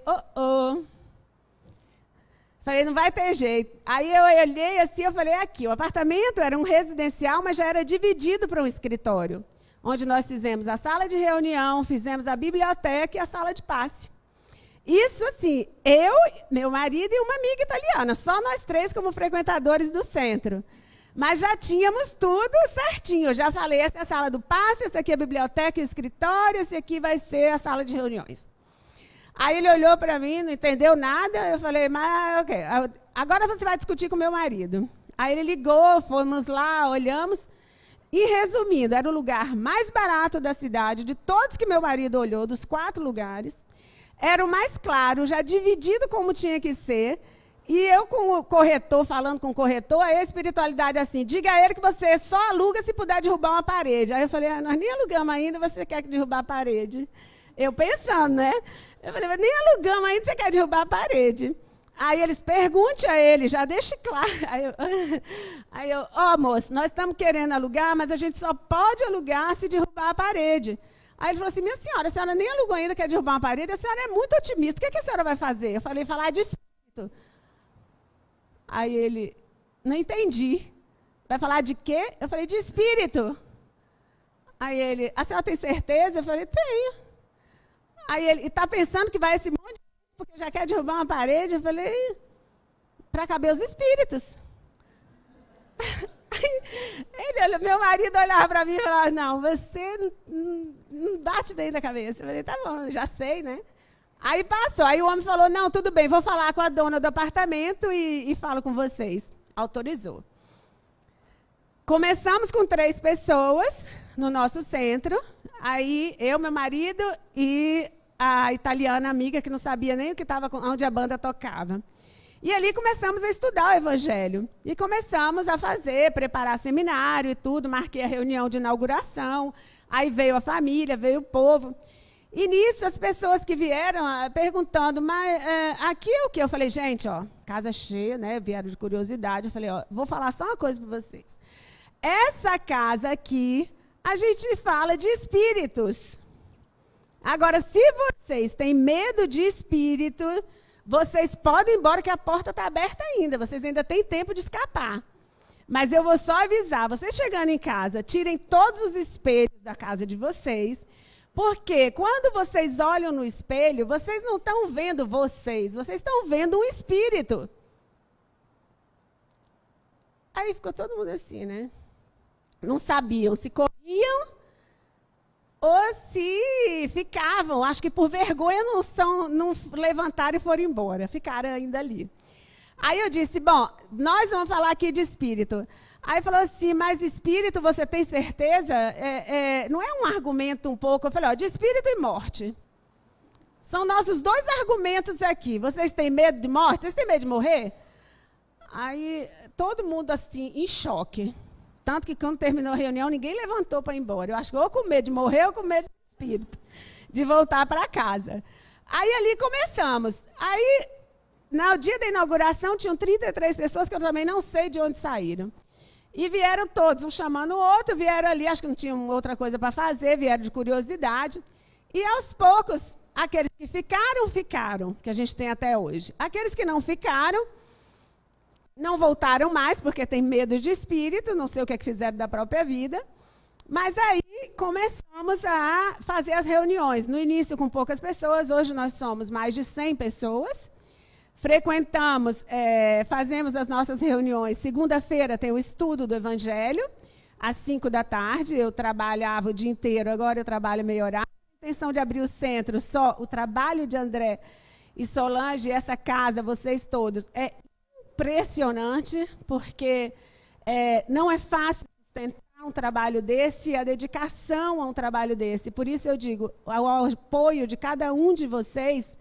Falei, não vai ter jeito. Aí eu olhei assim, eu falei, aqui, o apartamento era um residencial, mas já era dividido para um escritório, onde nós fizemos a sala de reunião, fizemos a biblioteca e a sala de passe. Isso assim, eu, meu marido e uma amiga italiana, só nós 3 como frequentadores do centro. Mas já tínhamos tudo certinho. Eu já falei, essa é a sala do passe, essa aqui é a biblioteca e o escritório, esse aqui vai ser a sala de reuniões. Aí ele olhou para mim, não entendeu nada, eu falei, mas ok, agora você vai discutir com meu marido. Aí ele ligou, fomos lá, olhamos, e resumindo, era o lugar mais barato da cidade, de todos que meu marido olhou, dos 4 lugares, era o mais claro, já dividido como tinha que ser, e eu com o corretor, falando com o corretor, a espiritualidade assim, diga a ele que você só aluga se puder derrubar uma parede. Aí eu falei, nós nem alugamos ainda, você quer que derrubar a parede? Eu pensando, né? Eu falei, nem alugamos ainda, você quer derrubar a parede? Aí eles, pergunte a ele, já deixe claro. Aí eu, moço, nós estamos querendo alugar, mas a gente só pode alugar se derrubar a parede. Aí ele falou assim, minha senhora, a senhora nem alugou ainda, quer derrubar uma parede, a senhora é muito otimista, o que a senhora vai fazer? Eu falei, falar de espírito. Aí ele, não entendi. Vai falar de quê? Eu falei, de espírito. Aí ele, a senhora tem certeza? Eu falei, tenho. Aí ele, está pensando que vai esse monte de gente porque já quer derrubar uma parede? Eu falei, para caber os espíritos. Aí, meu marido olhava para mim e falava, não, você não bate bem na cabeça. Eu falei, tá bom, já sei, né? Aí passou, aí o homem falou, não, tudo bem, vou falar com a dona do apartamento e falo com vocês. Autorizou. Começamos com 3 pessoas no nosso centro, aí eu, meu marido e a italiana amiga, que não sabia nem o que estava, onde a banda tocava. E ali começamos a estudar o Evangelho. E começamos a preparar seminário e tudo, marquei a reunião de inauguração, aí veio a família, veio o povo. E nisso, as pessoas que vieram perguntando, mas aqui é o quê? Eu falei, gente, casa cheia, né? Vieram de curiosidade. Eu falei, vou falar só uma coisa para vocês. Essa casa aqui, a gente fala de espíritos. Agora, se vocês têm medo de espírito, vocês podem ir embora, que a porta está aberta ainda. Vocês ainda têm tempo de escapar. Mas eu vou só avisar, vocês chegando em casa, tirem todos os espelhos da casa de vocês, porque quando vocês olham no espelho, vocês não estão vendo vocês estão vendo um espírito. Aí ficou todo mundo assim, né? Não sabiam se corriam ou se ficavam. Acho que por vergonha não levantaram e foram embora. Ficaram ainda ali. Aí eu disse, bom, nós vamos falar aqui de espírito. Aí falou assim, mas espírito, você tem certeza? Não é um argumento um pouco? Eu falei, de espírito e morte. São nossos 2 argumentos aqui. Vocês têm medo de morte? Vocês têm medo de morrer? Aí todo mundo assim, em choque. Tanto que quando terminou a reunião, ninguém levantou para ir embora. Eu acho que ou com medo de morrer ou com medo de espírito, de voltar para casa. Aí ali começamos. Aí, no dia da inauguração, tinham 33 pessoas que eu também não sei de onde saíram. E vieram todos, um chamando o outro, vieram ali, acho que não tinham outra coisa para fazer, vieram de curiosidade. E aos poucos, aqueles que ficaram, que a gente tem até hoje. Aqueles que não ficaram, não voltaram mais, porque tem medo de espírito, não sei o que é que fizeram da própria vida. Mas aí começamos a fazer as reuniões. No início com poucas pessoas, hoje nós somos mais de 100 pessoas. Frequentamos, fazemos as nossas reuniões. Segunda-feira tem o estudo do Evangelho, às 5 da tarde. Eu trabalhava o dia inteiro, agora eu trabalho meio horário. A intenção de abrir o centro, só o trabalho de André e Solange, essa casa, vocês todos, é impressionante, porque não é fácil sustentar um trabalho desse e a dedicação a um trabalho desse. Por isso eu digo, o apoio de cada um de vocês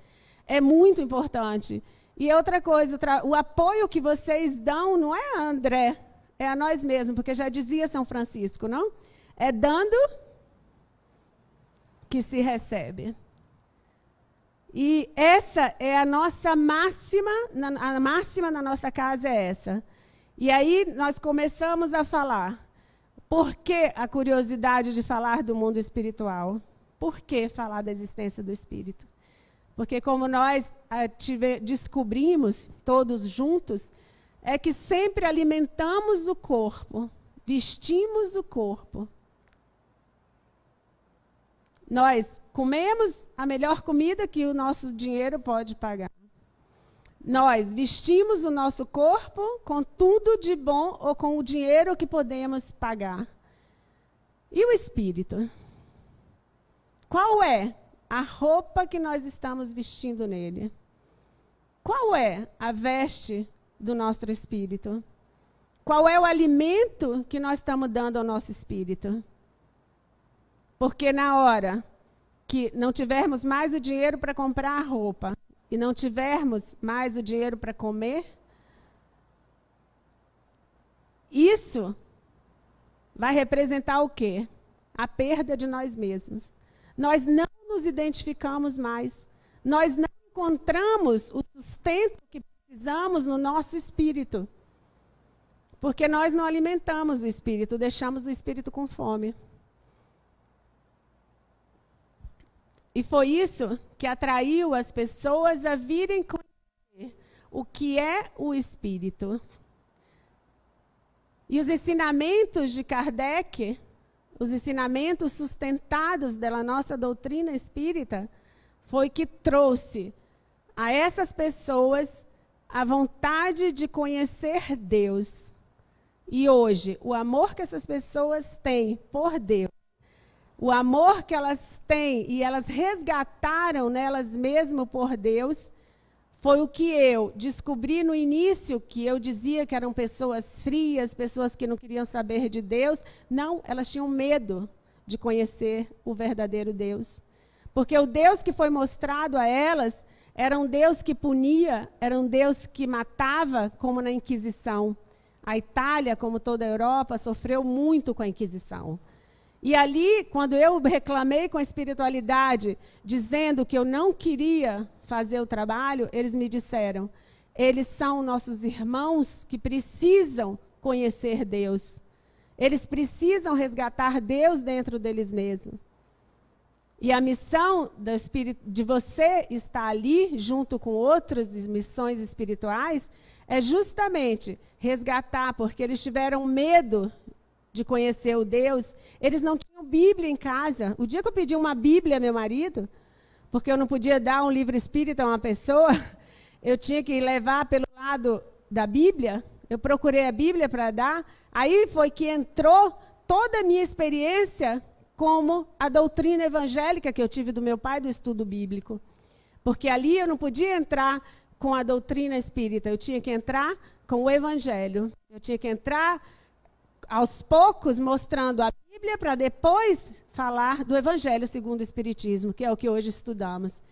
é muito importante. E outra coisa, o apoio que vocês dão não é a André, é a nós mesmos, porque já dizia São Francisco, não? É dando que se recebe. E essa é a nossa máxima, a máxima na nossa casa é essa. E aí nós começamos a falar. Por que a curiosidade de falar do mundo espiritual? Por que falar da existência do Espírito? Porque como nós descobrimos, todos juntos, é que sempre alimentamos o corpo, vestimos o corpo. Nós comemos a melhor comida que o nosso dinheiro pode pagar. Nós vestimos o nosso corpo com tudo de bom ou com o dinheiro que podemos pagar. E o espírito? Qual é a roupa que nós estamos vestindo nele? Qual é a veste do nosso espírito? Qual é o alimento que nós estamos dando ao nosso espírito? Porque na hora que não tivermos mais o dinheiro para comprar a roupa, e não tivermos mais o dinheiro para comer, isso vai representar o quê? A perda de nós mesmos. Nós não nos identificamos mais. Nós não encontramos o sustento que precisamos no nosso espírito. Porque nós não alimentamos o espírito, deixamos o espírito com fome. E foi isso que atraiu as pessoas a virem conhecer o que é o Espírito. E os ensinamentos de Kardec, os ensinamentos sustentados pela nossa doutrina espírita, foi que trouxe a essas pessoas a vontade de conhecer Deus. E hoje, o amor que essas pessoas têm por Deus, o amor que elas têm e elas resgataram nelas mesmas por Deus, foi o que eu descobri no início, que eu dizia que eram pessoas frias, pessoas que não queriam saber de Deus. Não, elas tinham medo de conhecer o verdadeiro Deus. Porque o Deus que foi mostrado a elas era um Deus que punia, era um Deus que matava, como na Inquisição. A Itália, como toda a Europa, sofreu muito com a Inquisição. E ali, quando eu reclamei com a espiritualidade, dizendo que eu não queria fazer o trabalho, eles me disseram, eles são nossos irmãos que precisam conhecer Deus. Eles precisam resgatar Deus dentro deles mesmos. E a missão de você estar ali, junto com outras missões espirituais, é justamente resgatar, porque eles tiveram medo de conhecer o Deus. Eles não tinham Bíblia em casa. O dia que eu pedi uma Bíblia a meu marido, porque eu não podia dar um livro espírita a uma pessoa, eu tinha que levar pelo lado da Bíblia. Eu procurei a Bíblia para dar. Aí foi que entrou toda a minha experiência como a doutrina evangélica que eu tive do meu pai do estudo bíblico. Porque ali eu não podia entrar com a doutrina espírita, eu tinha que entrar com o evangelho. Eu tinha que entrar aos poucos mostrando a Bíblia para depois falar do evangelho segundo o espiritismo, que é o que hoje estudamos.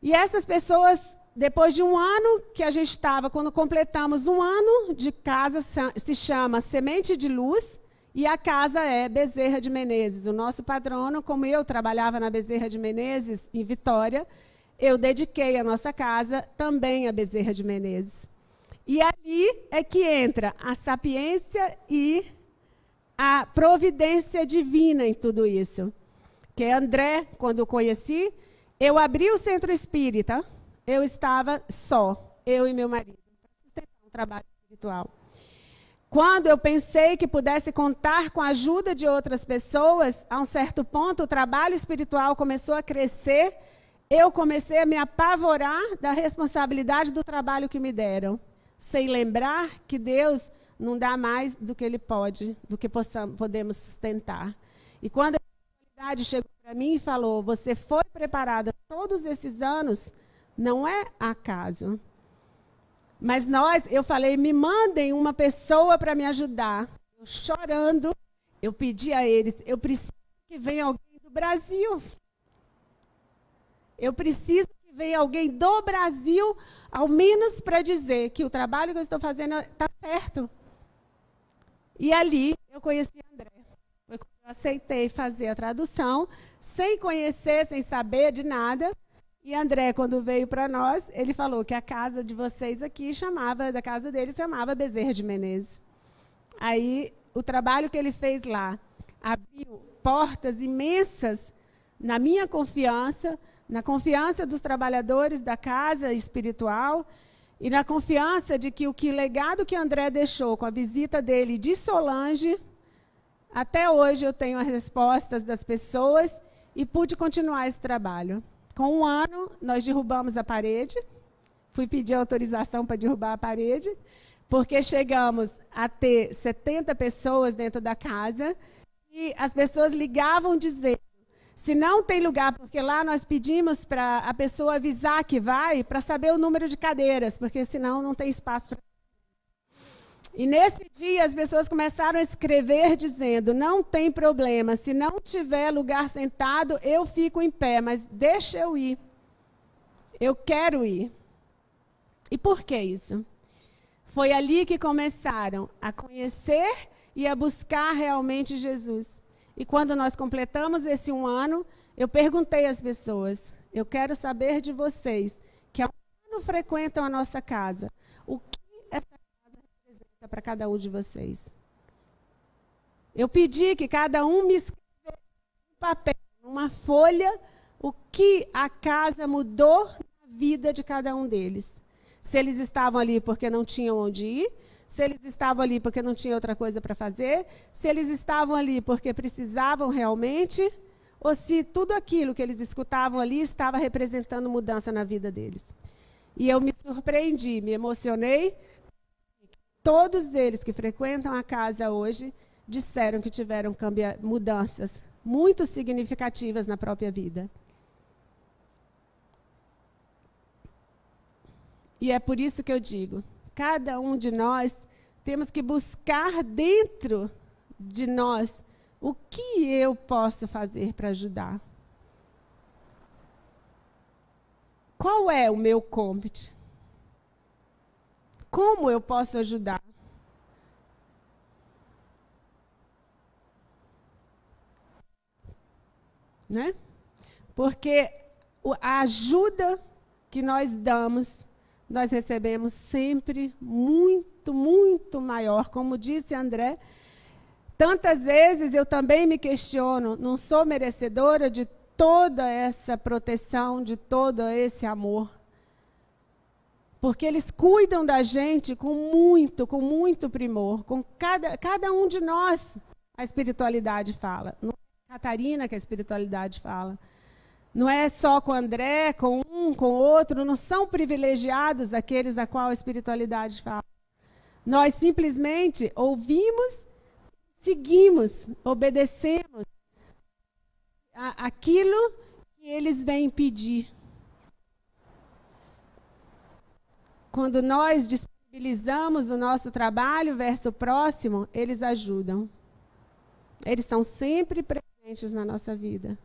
E essas pessoas, depois de um ano que a gente estava, quando completamos um ano de casa, se chama Semente de Luz, e a casa é Bezerra de Menezes. O nosso patrono, como eu trabalhava na Bezerra de Menezes, em Vitória, eu dediquei a nossa casa também a Bezerra de Menezes. E ali é que entra a sapiência e a providência divina em tudo isso. Que André, quando eu conheci, eu abri o centro espírita, eu estava só, eu e meu marido, para sustentar um trabalho espiritual. Quando eu pensei que pudesse contar com a ajuda de outras pessoas, a um certo ponto o trabalho espiritual começou a crescer, eu comecei a me apavorar da responsabilidade do trabalho que me deram, sem lembrar que Deus não dá mais do que Ele pode, do que podemos sustentar. E quando a espiritualidade chegou para mim e falou, você foi preparada todos esses anos, não é acaso. Mas eu falei, me mandem uma pessoa para me ajudar. Eu chorando, eu pedi a eles, eu preciso que venha alguém do Brasil. Eu preciso que venha alguém do Brasil, ao menos para dizer que o trabalho que eu estou fazendo está certo. E ali eu conheci André. Eu aceitei fazer a tradução, sem conhecer, sem saber de nada. E André, quando veio para nós, ele falou que a casa de vocês aqui da casa dele chamava Bezerra de Menezes. Aí, o trabalho que ele fez lá abriu portas imensas na minha confiança, na confiança dos trabalhadores da casa espiritual e na confiança de que o legado que André deixou com a visita dele de Solange, até hoje eu tenho as respostas das pessoas e pude continuar esse trabalho. Com 1 ano, nós derrubamos a parede. Fui pedir autorização para derrubar a parede, porque chegamos a ter 70 pessoas dentro da casa e as pessoas ligavam dizendo, se não tem lugar, porque lá nós pedimos para a pessoa avisar que vai, para saber o número de cadeiras, porque senão não tem espaço para... E nesse dia as pessoas começaram a escrever dizendo, não tem problema, se não tiver lugar sentado, eu fico em pé, mas deixa eu ir. Eu quero ir. E por que isso? Foi ali que começaram a conhecer e a buscar realmente Jesus. E quando nós completamos esse 1 ano, eu perguntei às pessoas, eu quero saber de vocês, que há 1 ano frequentam a nossa casa, o que essa casa representa para cada um de vocês? Eu pedi que cada um me escrevesse um papel, uma folha, o que a casa mudou na vida de cada um deles. Se eles estavam ali porque não tinham onde ir, se eles estavam ali porque não tinha outra coisa para fazer, se eles estavam ali porque precisavam realmente, ou se tudo aquilo que eles escutavam ali estava representando mudança na vida deles. E eu me surpreendi, me emocionei. Todos eles que frequentam a casa hoje disseram que tiveram mudanças muito significativas na própria vida. E é por isso que eu digo, cada um de nós temos que buscar dentro de nós o que eu posso fazer para ajudar. Qual é o meu compete? Como eu posso ajudar? Né? Porque a ajuda que nós damos, nós recebemos sempre muito, muito maior. Como disse André, tantas vezes eu também me questiono, não sou merecedora de toda essa proteção, de todo esse amor. Porque eles cuidam da gente com muito primor. Com cada um de nós, a espiritualidade fala. Não é a Catarina que a espiritualidade fala. Não é só com o André, com um, com o outro, não são privilegiados aqueles a qual a espiritualidade fala. Nós simplesmente ouvimos, seguimos, obedecemos aquilo que eles vêm pedir. Quando nós disponibilizamos o nosso trabalho versus o próximo, eles ajudam. Eles são sempre presentes na nossa vida.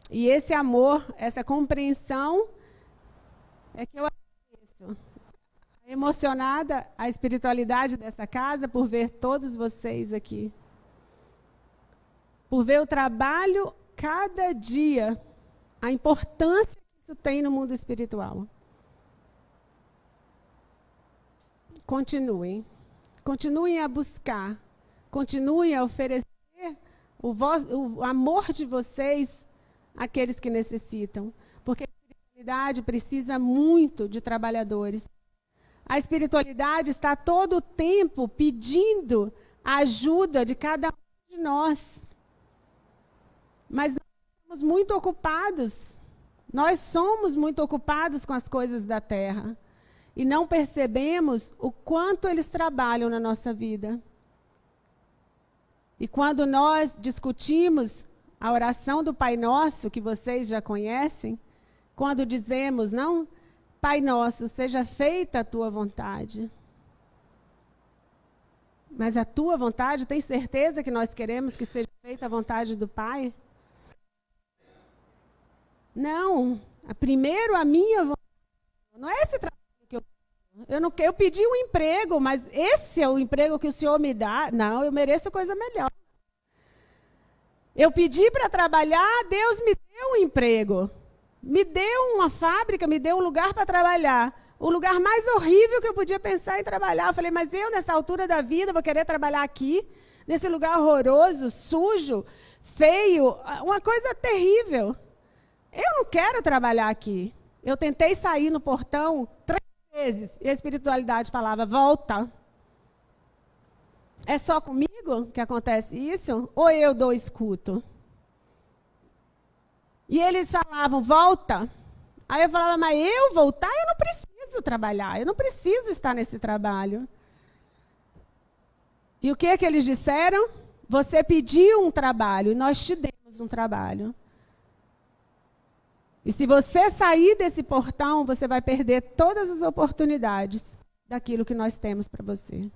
E esse amor, essa compreensão, é que eu agradeço. Emocionada a espiritualidade dessa casa por ver todos vocês aqui. Por ver o trabalho cada dia, a importância que isso tem no mundo espiritual. Continuem. Continuem a buscar. Continuem a oferecer o amor de vocês àqueles que necessitam. Porque a espiritualidade precisa muito de trabalhadores. A espiritualidade está todo o tempo pedindo a ajuda de cada um de nós. Mas nós somos muito ocupados. Nós somos muito ocupados com as coisas da terra. E não percebemos o quanto eles trabalham na nossa vida. E quando nós discutimos a oração do Pai Nosso, que vocês já conhecem, quando dizemos, não, Pai Nosso, seja feita a tua vontade. Mas a tua vontade, tem certeza que nós queremos que seja feita a vontade do Pai? Não. Primeiro a minha vontade. Não é esse trabalho que eu pedi um emprego, mas esse é o emprego que o Senhor me dá. Não, eu mereço coisa melhor. Eu pedi para trabalhar, Deus me deu um emprego. Me deu uma fábrica, me deu um lugar para trabalhar. O lugar mais horrível que eu podia pensar em trabalhar. Eu falei, mas eu, nessa altura da vida, vou querer trabalhar aqui, nesse lugar horroroso, sujo, feio, uma coisa terrível. Eu não quero trabalhar aqui. Eu tentei sair no portão 3 vezes e a espiritualidade falava, volta. É só comigo que acontece isso? Ou eu dou escuto? E eles falavam, volta. Aí eu falava, mas eu voltar? Eu não preciso trabalhar, eu não preciso estar nesse trabalho. E o que é que eles disseram? Você pediu um trabalho e nós te demos um trabalho. E se você sair desse portão, você vai perder todas as oportunidades daquilo que nós temos para você.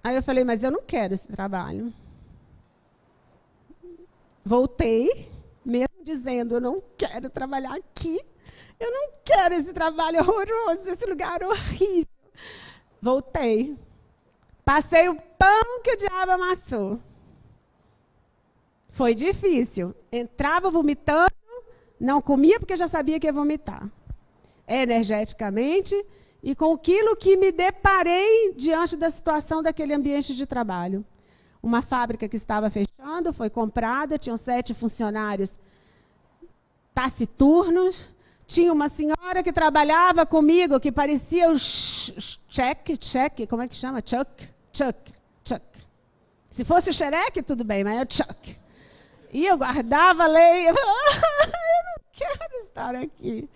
Aí eu falei, mas eu não quero esse trabalho. Voltei, mesmo dizendo, eu não quero trabalhar aqui. Eu não quero esse trabalho horroroso, esse lugar horrível. Voltei. Passei o pão que o diabo amassou. Foi difícil. Entrava vomitando, não comia porque já sabia que ia vomitar. Energeticamente e com aquilo que me deparei diante da situação daquele ambiente de trabalho. Uma fábrica que estava fechando, foi comprada, tinham 7 funcionários taciturnos. Tinha uma senhora que trabalhava comigo, que parecia o Chuck, como é que chama? Chuck. Se fosse o Xereque, tudo bem, mas é o Chuck. E eu guardava a lei, eu não quero estar aqui.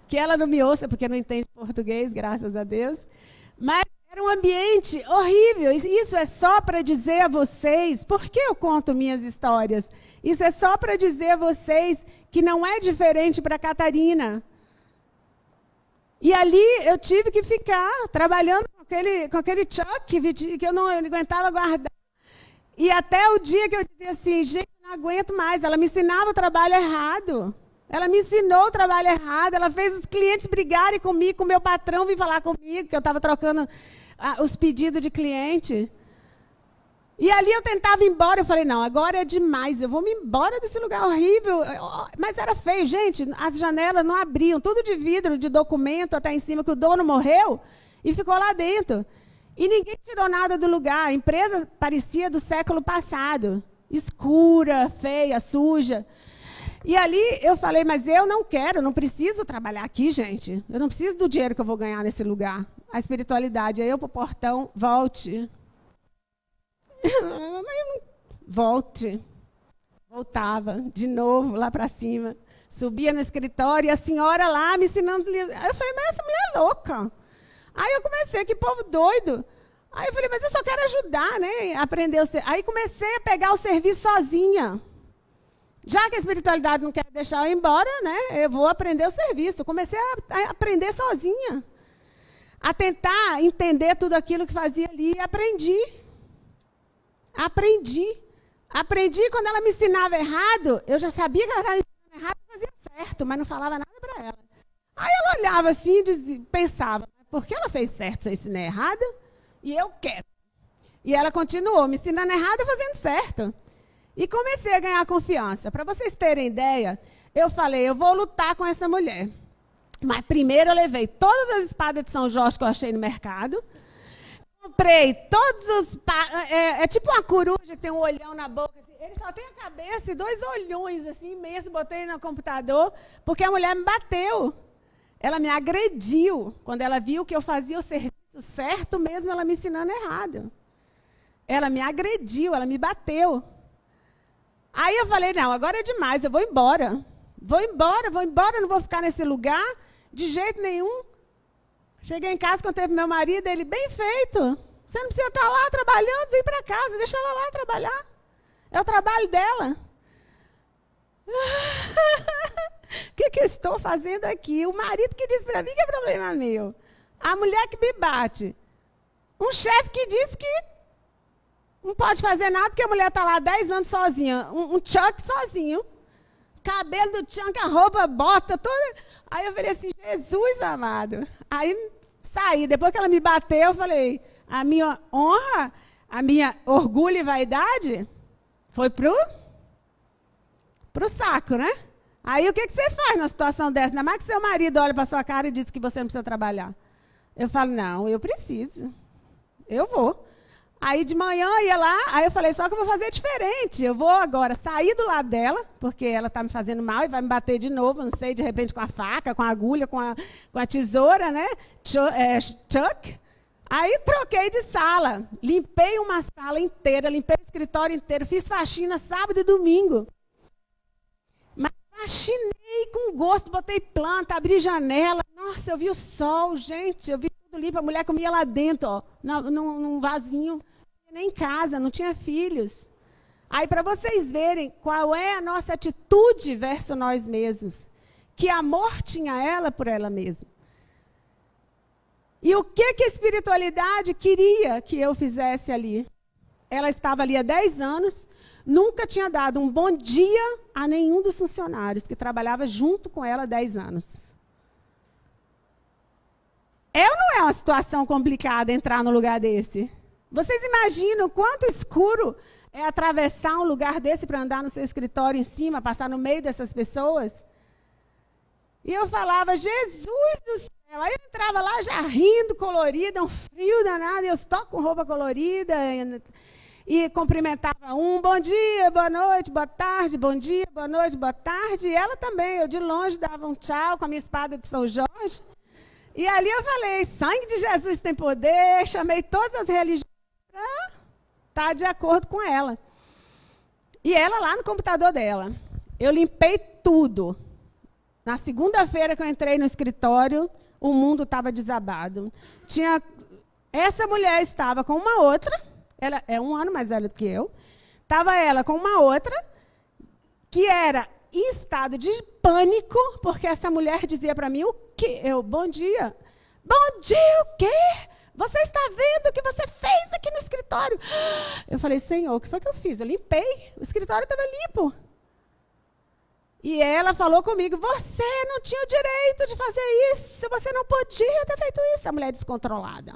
Que ela não me ouça, porque não entende português, graças a Deus. Mas era um ambiente horrível. Isso é só para dizer a vocês, por que eu conto minhas histórias? Isso é só para dizer a vocês que não é diferente para Catarina. E ali eu tive que ficar trabalhando com aquele Chuck que eu não aguentava guardar. E até o dia que eu dizia assim, gente, não aguento mais. Ela me ensinava o trabalho errado. Ela me ensinou o trabalho errado. Ela fez os clientes brigarem comigo, com o meu patrão vir falar comigo, que eu estava trocando os pedidos de cliente. E ali eu tentava ir embora. Eu falei, não, agora é demais. Eu vou me embora desse lugar horrível. Mas era feio, gente. As janelas não abriam. Tudo de vidro, de documento até em cima, que o dono morreu e ficou lá dentro. E ninguém tirou nada do lugar. A empresa parecia do século passado. Escura, feia, suja. E ali eu falei, mas eu não quero, não preciso trabalhar aqui, gente. Eu não preciso do dinheiro que eu vou ganhar nesse lugar. A espiritualidade. Aí eu para o portão, volte. Volte. Voltava de novo lá para cima. Subia no escritório e a senhora lá me ensinando. Aí eu falei, mas essa mulher é louca. Aí eu comecei, que povo doido. Aí eu falei, mas eu só quero ajudar, né? Aprender Aí comecei a pegar o serviço sozinha. Já que a espiritualidade não quer deixar eu ir embora, né? Eu vou aprender o serviço. Comecei a aprender sozinha. A tentar entender tudo aquilo que fazia ali e aprendi. Aprendi quando ela me ensinava errado, eu já sabia que ela estava me ensinando errado e fazia certo, mas não falava nada para ela. Aí ela olhava assim e pensava, por que ela fez certo se eu ensinei errado? E eu quero. E ela continuou me ensinando errado e fazendo certo. E comecei a ganhar confiança. Para vocês terem ideia, eu falei, eu vou lutar com essa mulher. Mas primeiro eu levei todas as espadas de São Jorge que eu achei no mercado. Comprei todos os... É tipo uma coruja que tem um olhão na boca. Assim. Ele só tem a cabeça e 2 olhões assim, imensos. Botei no computador, porque a mulher me bateu. Ela me agrediu. Quando ela viu que eu fazia o serviço certo, mesmo ela me ensinando errado. Ela me agrediu, ela me bateu. Aí eu falei, não, agora é demais, eu vou embora. Vou embora, não vou ficar nesse lugar de jeito nenhum. Cheguei em casa, contei para meu marido, ele, bem feito. Você não precisa estar lá trabalhando, vem para casa, deixa ela lá trabalhar. É o trabalho dela. O que eu estou fazendo aqui? O marido que disse para mim que é problema meu. A mulher que me bate. Um chefe que diz que não pode fazer nada porque a mulher está lá 10 anos sozinha. Um Chuck sozinho. Cabelo do Chuck, a roupa, bota, toda. Aí eu falei assim, Jesus amado. Aí saí. Depois que ela me bateu, eu falei, a minha honra, a minha orgulho e vaidade foi pro saco, né? Aí o que você faz numa situação dessa? Ainda mais que seu marido olha para sua cara e diz que você não precisa trabalhar. Eu falo, não, eu preciso. Eu vou. Aí de manhã ia lá, aí eu falei, só que eu vou fazer diferente. Eu vou agora sair do lado dela, porque ela está me fazendo mal e vai me bater de novo, não sei, de repente com a faca, com a agulha, com a tesoura, né? Chuck. Aí troquei de sala, limpei uma sala inteira, limpei o escritório inteiro, fiz faxina sábado e domingo. Mas faxinei com gosto, botei planta, abri janela. Nossa, eu vi o sol, gente, eu vi tudo limpo. A mulher comia lá dentro, ó, num vasinho. Nem em casa, não tinha filhos. Aí, para vocês verem qual é a nossa atitude versus nós mesmos. Que amor tinha ela por ela mesma. E o que a espiritualidade queria que eu fizesse ali? Ela estava ali há 10 anos, nunca tinha dado um bom dia a nenhum dos funcionários que trabalhava junto com ela há 10 anos. Não é uma situação complicada entrar no lugar desse? Vocês imaginam quanto escuro é atravessar um lugar desse para andar no seu escritório em cima, passar no meio dessas pessoas? E eu falava, Jesus do céu. Aí eu entrava lá já rindo, colorida, um frio danado, e eu estou com roupa colorida, e cumprimentava bom dia, boa noite, boa tarde, bom dia, boa noite, boa tarde. E ela também, eu de longe dava um tchau com a minha espada de São Jorge. E ali eu falei, sangue de Jesus tem poder, chamei todas as religiões para estar de acordo com ela. E ela lá no computador dela. Eu limpei tudo. Na segunda-feira que eu entrei no escritório, o mundo estava desabado. Essa mulher estava com uma outra, ela é 1 ano mais velha do que eu, estava ela com uma outra, que era em estado de pânico, porque essa mulher dizia para mim, o quê? Bom dia. Bom dia o quê? Você está vendo o que você fez aqui no escritório? Eu falei, Senhor, o que foi que eu fiz? Eu limpei, o escritório estava limpo. E ela falou comigo, você não tinha o direito de fazer isso, você não podia ter feito isso, a mulher descontrolada.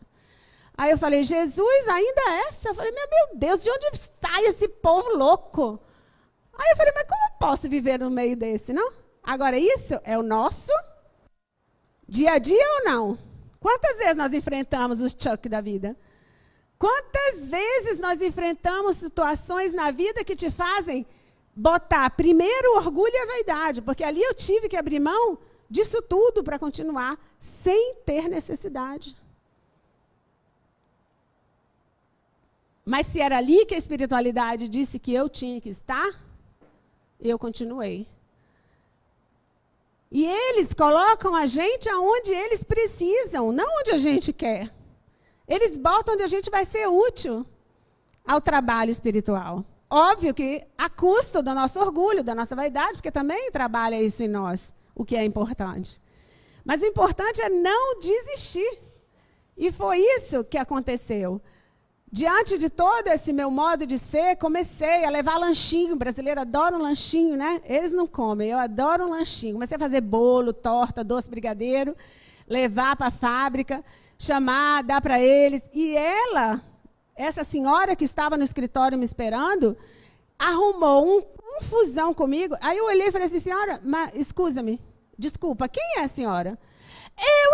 Aí eu falei, Jesus, ainda essa? Eu falei, meu Deus, de onde sai esse povo louco? Aí eu falei, mas como eu posso viver no meio desse, não? Agora, isso é o nosso dia a dia ou não? Quantas vezes nós enfrentamos os Chuck da vida? Quantas vezes nós enfrentamos situações na vida que te fazem botar primeiro o orgulho e a vaidade? Porque ali eu tive que abrir mão disso tudo para continuar sem ter necessidade. Mas se era ali que a espiritualidade disse que eu tinha que estar, eu continuei. E eles colocam a gente aonde eles precisam, não onde a gente quer. Eles botam onde a gente vai ser útil ao trabalho espiritual. Óbvio que a custo do nosso orgulho, da nossa vaidade, porque também trabalha isso em nós, o que é importante. Mas o importante é não desistir. E foi isso que aconteceu. Diante de todo esse meu modo de ser, comecei a levar lanchinho. O brasileiro adora um lanchinho, né? Eles não comem, eu adoro um lanchinho. Comecei a fazer bolo, torta, doce, brigadeiro, levar para a fábrica, chamar, dar para eles. E ela, essa senhora que estava no escritório me esperando, arrumou uma confusão comigo. Aí eu olhei e falei assim, senhora, escusa-me, desculpa, quem é a senhora?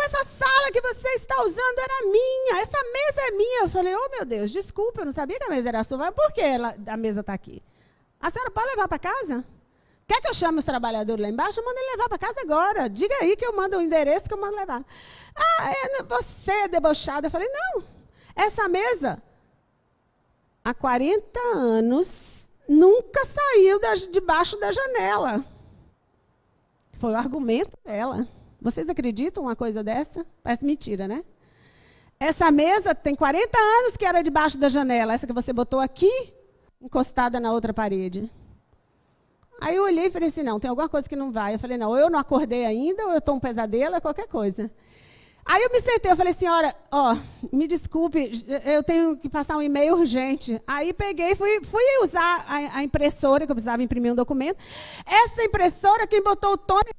Essa sala que você está usando era minha, essa mesa é minha. Eu falei, oh meu Deus, desculpa, eu não sabia que a mesa era sua, mas por que a mesa está aqui? A senhora pode levar para casa? Quer que eu chame os trabalhadores lá embaixo? Eu mando ele levar para casa agora. Diga aí que eu mando o endereço que eu mando levar. Você é debochada. Eu falei, não, essa mesa, há 40 anos, nunca saiu debaixo da janela. Foi o argumento dela. Vocês acreditam uma coisa dessa? Parece mentira, né? Essa mesa tem 40 anos que era debaixo da janela. Essa que você botou aqui, encostada na outra parede. Aí eu olhei e falei assim, não, tem alguma coisa que não vai. Eu falei, não, ou eu não acordei ainda, ou eu estou um pesadelo, é qualquer coisa. Aí eu me sentei, eu falei, senhora, me desculpe, eu tenho que passar um e-mail urgente. Aí peguei, fui usar a impressora, que eu precisava imprimir um documento. Essa impressora, quem botou o toner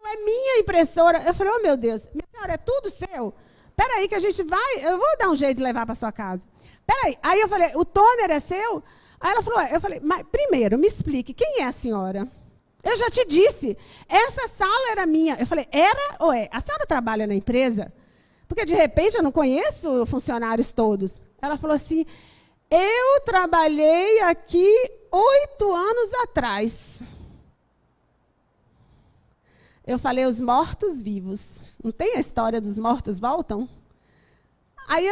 é minha impressora. Eu falei, meu Deus, minha senhora, é tudo seu? Espera aí que a gente vai, eu vou dar um jeito de levar para sua casa. Espera aí. Aí eu falei, o toner é seu? Aí ela falou, eu falei, mas primeiro, me explique, quem é a senhora? Eu já te disse, essa sala era minha. Eu falei, era ou é? A senhora trabalha na empresa? Porque, de repente, eu não conheço funcionários todos. Ela falou assim, eu trabalhei aqui 8 anos atrás. Eu falei, os mortos-vivos. Não tem a história dos mortos voltam? Aí,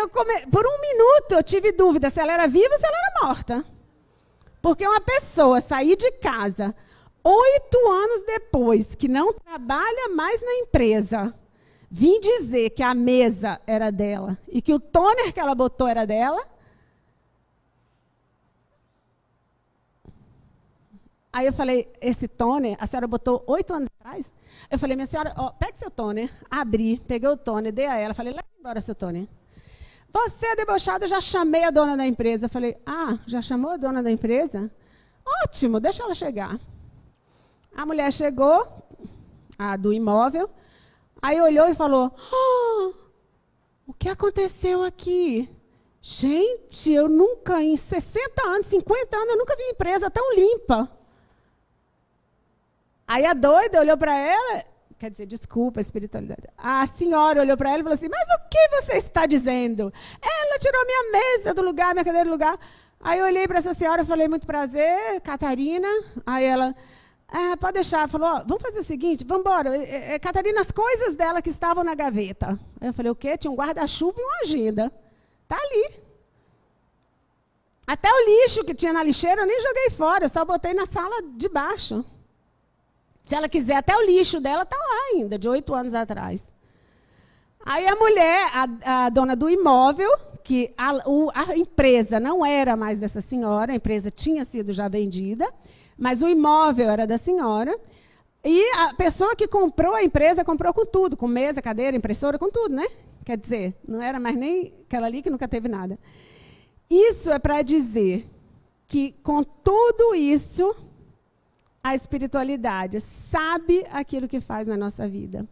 por um minuto, eu tive dúvida se ela era viva ou se ela era morta. Porque uma pessoa sair de casa 8 anos depois, que não trabalha mais na empresa, vim dizer que a mesa era dela e que o toner que ela botou era dela. Aí eu falei, esse toner, a senhora botou 8 anos atrás? Eu falei, minha senhora, pega seu toner. Abri, peguei o toner, dei a ela. Falei, leva embora seu toner. Você é debochada, eu já chamei a dona da empresa. Eu falei, já chamou a dona da empresa? Ótimo, deixa ela chegar. A mulher chegou, a do imóvel, aí olhou e falou, o que aconteceu aqui? Gente, eu nunca, em 60 anos, 50 anos, eu nunca vi uma empresa tão limpa. Aí a doida olhou para ela, quer dizer, desculpa a espiritualidade. A senhora olhou para ela e falou assim, mas o que você está dizendo? Ela tirou minha mesa do lugar, minha cadeira do lugar. Aí eu olhei para essa senhora e falei, muito prazer, Catarina. Aí ela... pode deixar. Falou, vamos fazer o seguinte, vamos embora. Catarina, as coisas dela que estavam na gaveta. Aí eu falei, o quê? Tinha um guarda-chuva e uma agenda. Está ali. Até o lixo que tinha na lixeira eu nem joguei fora, eu só botei na sala de baixo. Se ela quiser, até o lixo dela está lá ainda, de 8 anos atrás. Aí a mulher, a dona do imóvel, que a empresa não era mais dessa senhora, a empresa tinha sido já vendida, mas o imóvel era da senhora, e a pessoa que comprou a empresa comprou com tudo, com mesa, cadeira, impressora, com tudo, né? Quer dizer, não era mais nem aquela ali que nunca teve nada. Isso é para dizer que, com tudo isso, a espiritualidade sabe aquilo que faz na nossa vida.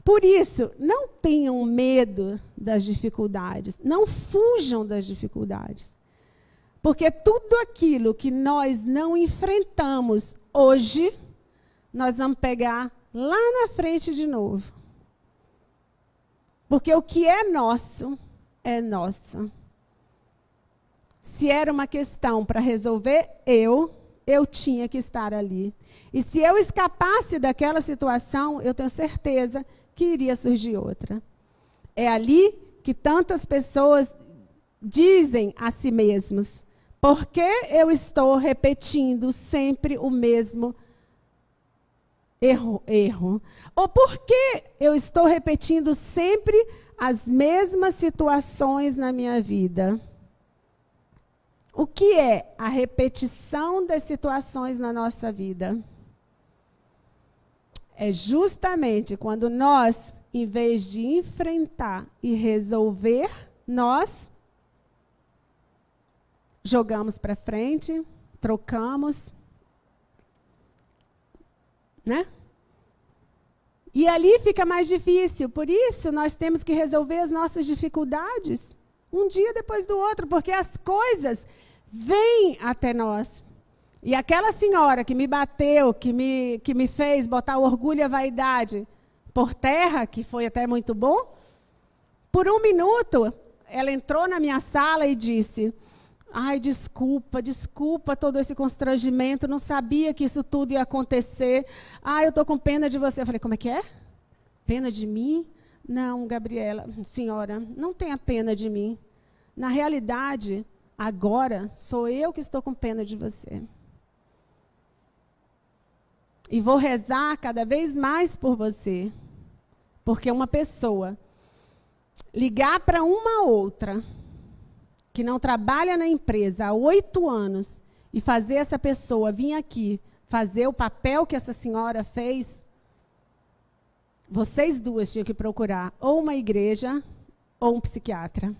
Por isso, não tenham medo das dificuldades, não fujam das dificuldades. Porque tudo aquilo que nós não enfrentamos hoje, nós vamos pegar lá na frente de novo. Porque o que é nosso, é nosso. Se era uma questão para resolver, eu tinha que estar ali. E se eu escapasse daquela situação, eu tenho certeza que iria surgir outra. É ali que tantas pessoas dizem a si mesmos, por que eu estou repetindo sempre o mesmo erro? Ou por que eu estou repetindo sempre as mesmas situações na minha vida? O que é a repetição das situações na nossa vida? É justamente quando nós, em vez de enfrentar e resolver, nós jogamos para frente, trocamos, né? E ali fica mais difícil. Por isso, nós temos que resolver as nossas dificuldades um dia depois do outro, porque as coisas vêm até nós. E aquela senhora que me bateu, que me fez botar o orgulho e a vaidade por terra, que foi até muito bom, por um minuto, ela entrou na minha sala e disse, ai, desculpa todo esse constrangimento, não sabia que isso tudo ia acontecer. Ai, eu estou com pena de você. Eu falei, como é que é? Pena de mim? Não, Gabriela, senhora, não tenha pena de mim. Na realidade, agora sou eu que estou com pena de você. E vou rezar cada vez mais por você. Porque uma pessoa ligar para uma outra que não trabalha na empresa há 8 anos e fazer essa pessoa vir aqui fazer o papel que essa senhora fez, vocês duas tinham que procurar ou uma igreja ou um psiquiatra.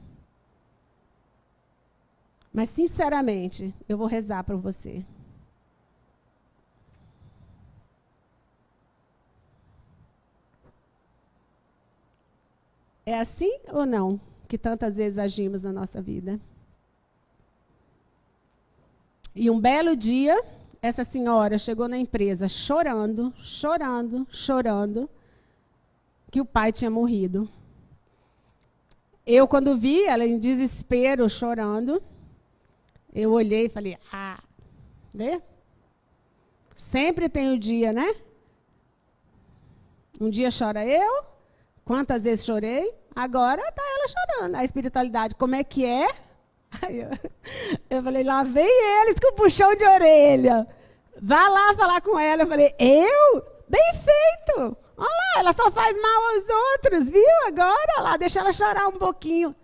Mas, sinceramente, eu vou rezar por você. É assim ou não que tantas vezes agimos na nossa vida? E um belo dia, essa senhora chegou na empresa chorando, que o pai tinha morrido. Eu, quando vi ela em desespero, chorando, eu olhei e falei, né? Sempre tem o dia, né? Um dia chora eu, quantas vezes chorei, agora está ela chorando. A espiritualidade, como é que é? Aí eu falei, lá vem eles com o puxão de orelha. Vá lá falar com ela. Eu falei, eu? Bem feito. Olha lá, ela só faz mal aos outros, viu? Agora, lá, deixa ela chorar um pouquinho.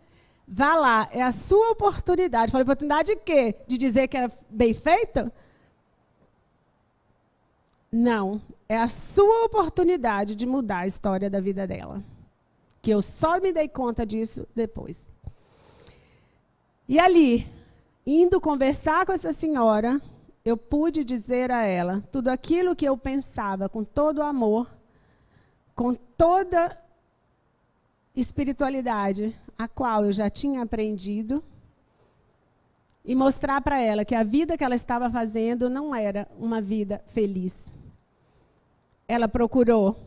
Vá lá, é a sua oportunidade. Falei, oportunidade de quê? De dizer que é bem feito? Não, é a sua oportunidade de mudar a história da vida dela. Que eu só me dei conta disso depois. E ali, indo conversar com essa senhora, eu pude dizer a ela tudo aquilo que eu pensava com todo amor, com toda espiritualidade, a qual eu já tinha aprendido, e mostrar para ela que a vida que ela estava fazendo não era uma vida feliz. Ela procurou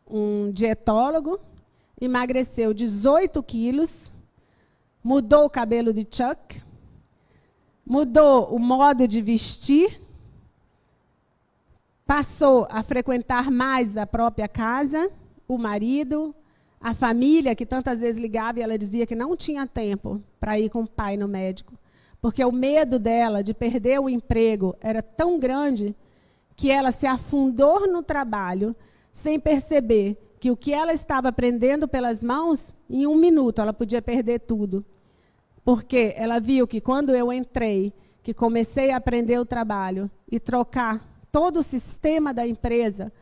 um dietólogo, emagreceu 18 quilos, mudou o cabelo de Chuck, mudou o modo de vestir, passou a frequentar mais a própria casa, o marido, a família, que tantas vezes ligava e ela dizia que não tinha tempo para ir com o pai no médico, porque o medo dela de perder o emprego era tão grande que ela se afundou no trabalho sem perceber que o que ela estava aprendendo pelas mãos, em 1 minuto ela podia perder tudo. Porque ela viu que quando eu entrei, que comecei a aprender o trabalho e trocar todo o sistema da empresa,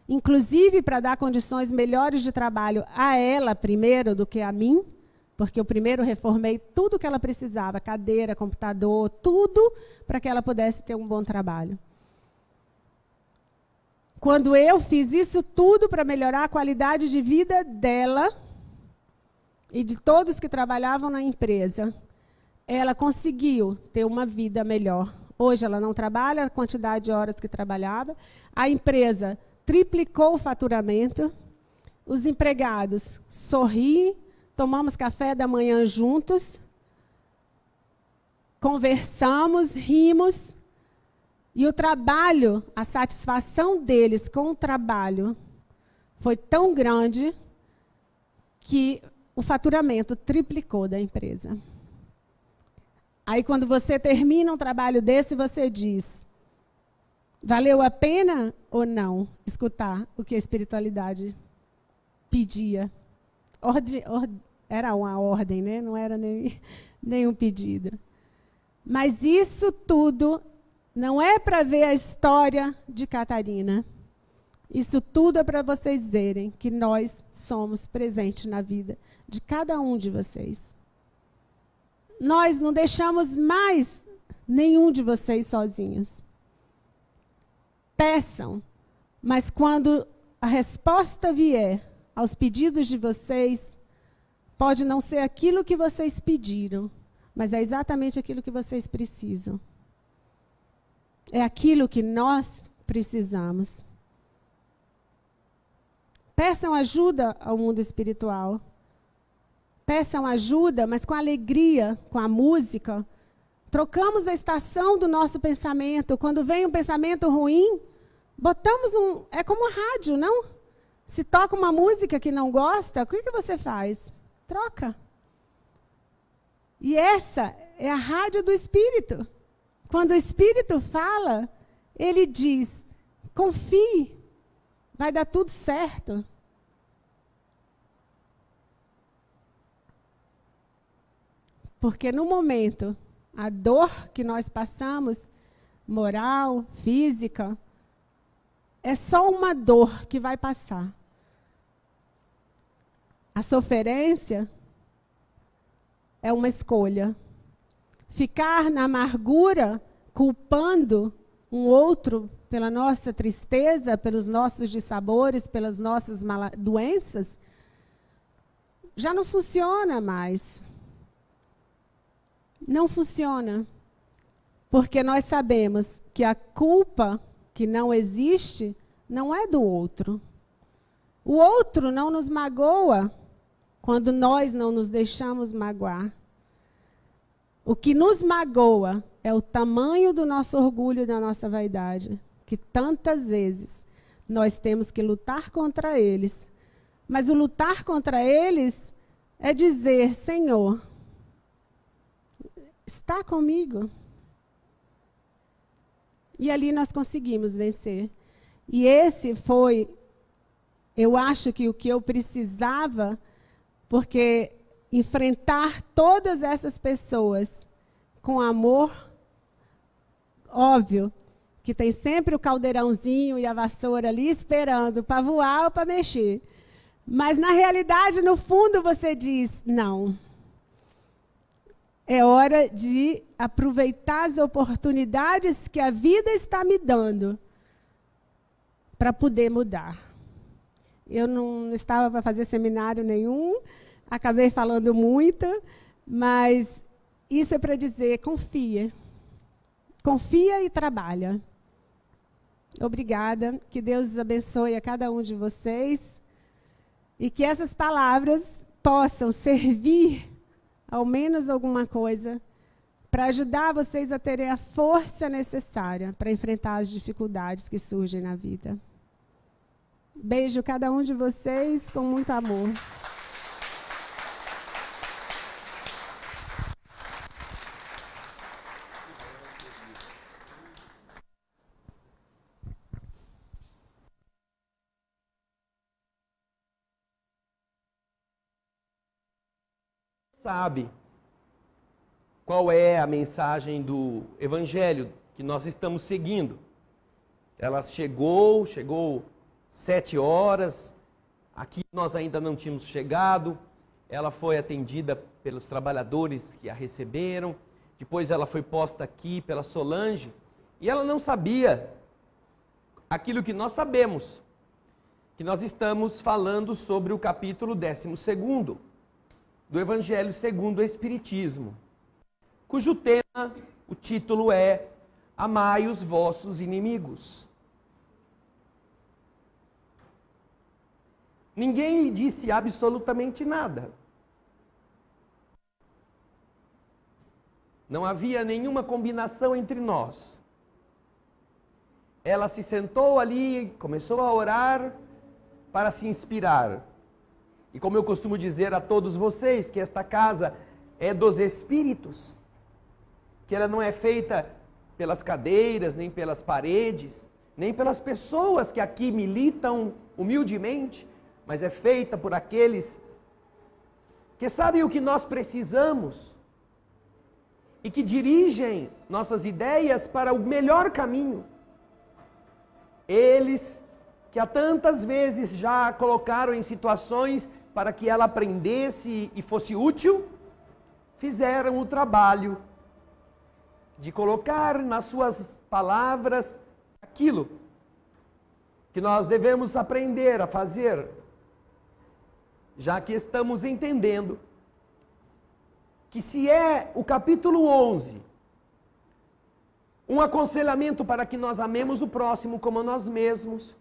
inclusive para dar condições melhores de trabalho a ela primeiro do que a mim, porque eu primeiro reformei tudo que ela precisava, cadeira, computador, tudo para que ela pudesse ter um bom trabalho. Quando eu fiz isso tudo para melhorar a qualidade de vida dela e de todos que trabalhavam na empresa, ela conseguiu ter uma vida melhor. Hoje ela não trabalha a quantidade de horas que trabalhava, a empresa triplicou o faturamento, os empregados sorriem, tomamos café da manhã juntos, conversamos, rimos, e o trabalho, a satisfação deles com o trabalho foi tão grande que o faturamento triplicou da empresa. Aí, quando você termina um trabalho desse, você diz, valeu a pena ou não escutar o que a espiritualidade pedia? Era uma ordem, né? Não era nem um pedido. Mas isso tudo não é para ver a história de Catarina. Isso tudo é para vocês verem que nós somos presentes na vida de cada um de vocês. Nós não deixamos mais nenhum de vocês sozinhos. Peçam, mas quando a resposta vier aos pedidos de vocês, pode não ser aquilo que vocês pediram, mas é exatamente aquilo que vocês precisam. É aquilo que nós precisamos. Peçam ajuda ao mundo espiritual. Peçam ajuda, mas com alegria, com a música. Trocamos a estação do nosso pensamento. Quando vem um pensamento ruim, botamos um... É como rádio, não? Se toca uma música que não gosta, o que você faz? Troca. E essa é a rádio do Espírito. Quando o Espírito fala, ele diz, confie, vai dar tudo certo. Porque no momento, a dor que nós passamos, moral, física, é só uma dor que vai passar. sofrência é uma escolha. Ficar na amargura, culpando um outro pela nossa tristeza, pelos nossos dissabores, pelas nossas doenças, já não funciona mais. Não funciona. Porque nós sabemos que a culpa que não existe não é do outro. O outro não nos magoa quando nós não nos deixamos magoar. O que nos magoa é o tamanho do nosso orgulho e da nossa vaidade, que tantas vezes nós temos que lutar contra eles. Mas o lutar contra eles é dizer: Senhor, está comigo. E ali nós conseguimos vencer. E esse foi, eu acho que o que eu precisava, porque enfrentar todas essas pessoas com amor, óbvio, que tem sempre o caldeirãozinho e a vassoura ali esperando para voar ou para mexer. Mas, na realidade, no fundo, você diz: não. É hora de aproveitar as oportunidades que a vida está me dando para poder mudar. Eu não estava para fazer seminário nenhum, acabei falando muito, mas isso é para dizer: confia. Confia e trabalha. Obrigada. Que Deus abençoe a cada um de vocês. E que essas palavras possam servir, ao menos alguma coisa, para ajudar vocês a terem a força necessária para enfrentar as dificuldades que surgem na vida. Beijo cada um de vocês com muito amor. Sabe qual é a mensagem do Evangelho que nós estamos seguindo. Ela chegou 7 horas, aqui nós ainda não tínhamos chegado, ela foi atendida pelos trabalhadores que a receberam, depois ela foi posta aqui pela Solange, e ela não sabia aquilo que nós sabemos, que nós estamos falando sobre o capítulo 12º, do Evangelho segundo o Espiritismo, cujo tema, o título é Amai os vossos inimigos. Ninguém lhe disse absolutamente nada. Não havia nenhuma combinação entre nós. Ela se sentou ali, começou a orar para se inspirar. E como eu costumo dizer a todos vocês, que esta casa é dos espíritos, que ela não é feita pelas cadeiras, nem pelas paredes, nem pelas pessoas que aqui militam humildemente, mas é feita por aqueles que sabem o que nós precisamos e que dirigem nossas ideias para o melhor caminho. Eles que há tantas vezes já a colocaram em situações para que ela aprendesse e fosse útil, fizeram o trabalho de colocar nas suas palavras aquilo que nós devemos aprender a fazer, já que estamos entendendo que se é o capítulo 11 um aconselhamento para que nós amemos o próximo como a nós mesmos,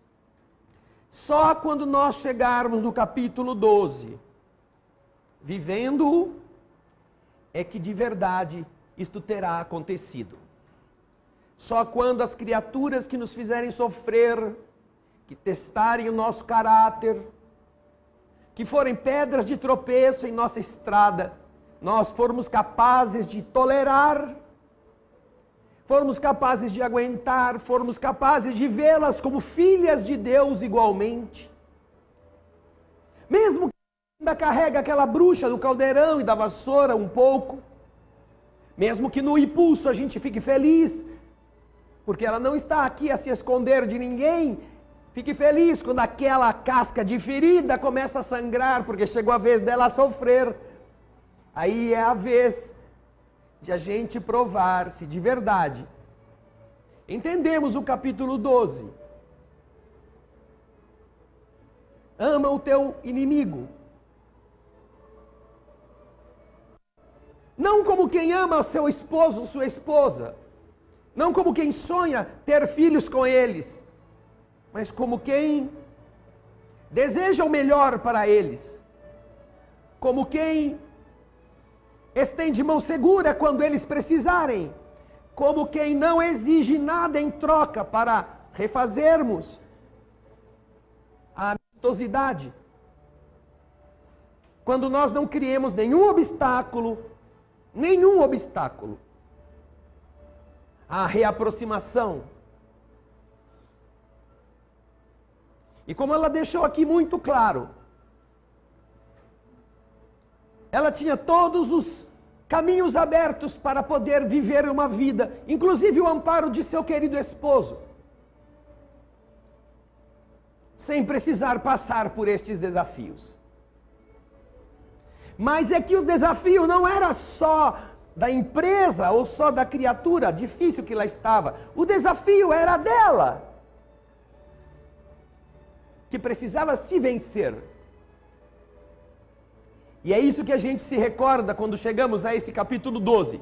só quando nós chegarmos no capítulo 12, vivendo-o, é que de verdade isto terá acontecido. Só quando as criaturas que nos fizerem sofrer, que testarem o nosso caráter, que forem pedras de tropeço em nossa estrada, nós formos capazes de tolerar, formos capazes de aguentar, formos capazes de vê-las como filhas de Deus igualmente. Mesmo que ainda carregue aquela bruxa do caldeirão e da vassoura um pouco, mesmo que no impulso a gente fique feliz, porque ela não está aqui a se esconder de ninguém, Fique feliz quando aquela casca de ferida começa a sangrar, porque chegou a vez dela sofrer. Aí é a vez de a gente provar se de verdade entendemos o capítulo 12. Ama o teu inimigo. Não como quem ama o seu esposo ou sua esposa. Não como quem sonha ter filhos com eles. Mas como quem deseja o melhor para eles. Como quem estende mão segura quando eles precisarem. Como quem não exige nada em troca para refazermos a amistosidade. Quando nós não criemos nenhum obstáculo à reaproximação. E como ela deixou aqui muito claro, ela tinha todos os caminhos abertos para poder viver uma vida, inclusive o amparo de seu querido esposo, sem precisar passar por estes desafios. Mas é que o desafio não era só da empresa ou só da criatura difícil que lá estava. O desafio era dela, que precisava se vencer. E é isso que a gente se recorda quando chegamos a esse capítulo 12.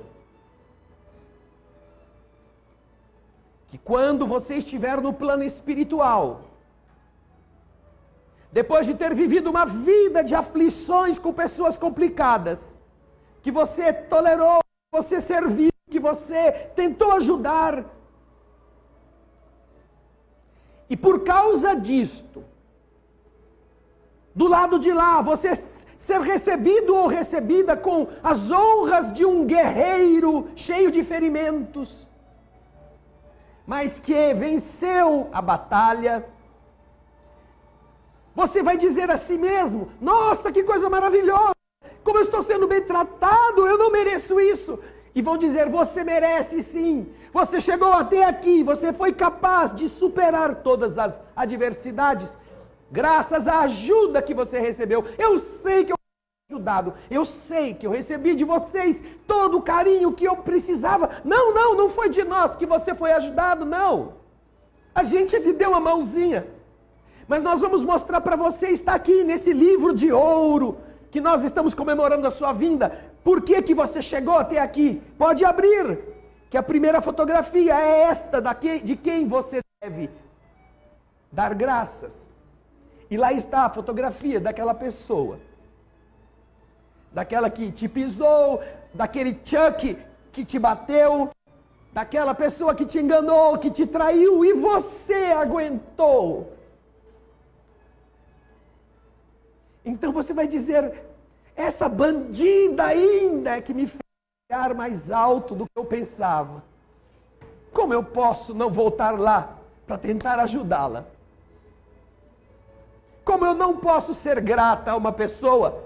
Que quando você estiver no plano espiritual, depois de ter vivido uma vida de aflições com pessoas complicadas, que você tolerou, que você serviu, que você tentou ajudar, e por causa disto, do lado de lá, você ser recebido ou recebida com as honras de um guerreiro cheio de ferimentos, mas que venceu a batalha, você vai dizer a si mesmo: nossa, que coisa maravilhosa, como eu estou sendo bem tratado, eu não mereço isso. E vão dizer: você merece sim, você chegou até aqui, você foi capaz de superar todas as adversidades, graças à ajuda que você recebeu. Eu sei que eu fui ajudado, eu sei que eu recebi de vocês todo o carinho que eu precisava. Não foi de nós que você foi ajudado, não. A gente te deu uma mãozinha. Mas nós vamos mostrar para você, está aqui nesse livro de ouro, que nós estamos comemorando a sua vinda. Por que que você chegou até aqui? Pode abrir, que a primeira fotografia é esta, de quem você deve dar graças. E lá está a fotografia daquela pessoa. Daquela que te pisou, daquele Chuck que te bateu, daquela pessoa que te enganou, que te traiu, e você aguentou. Então você vai dizer: essa bandida ainda é que me fez olhar mais alto do que eu pensava. Como eu posso não voltar lá para tentar ajudá-la? Como eu não posso ser grata a uma pessoa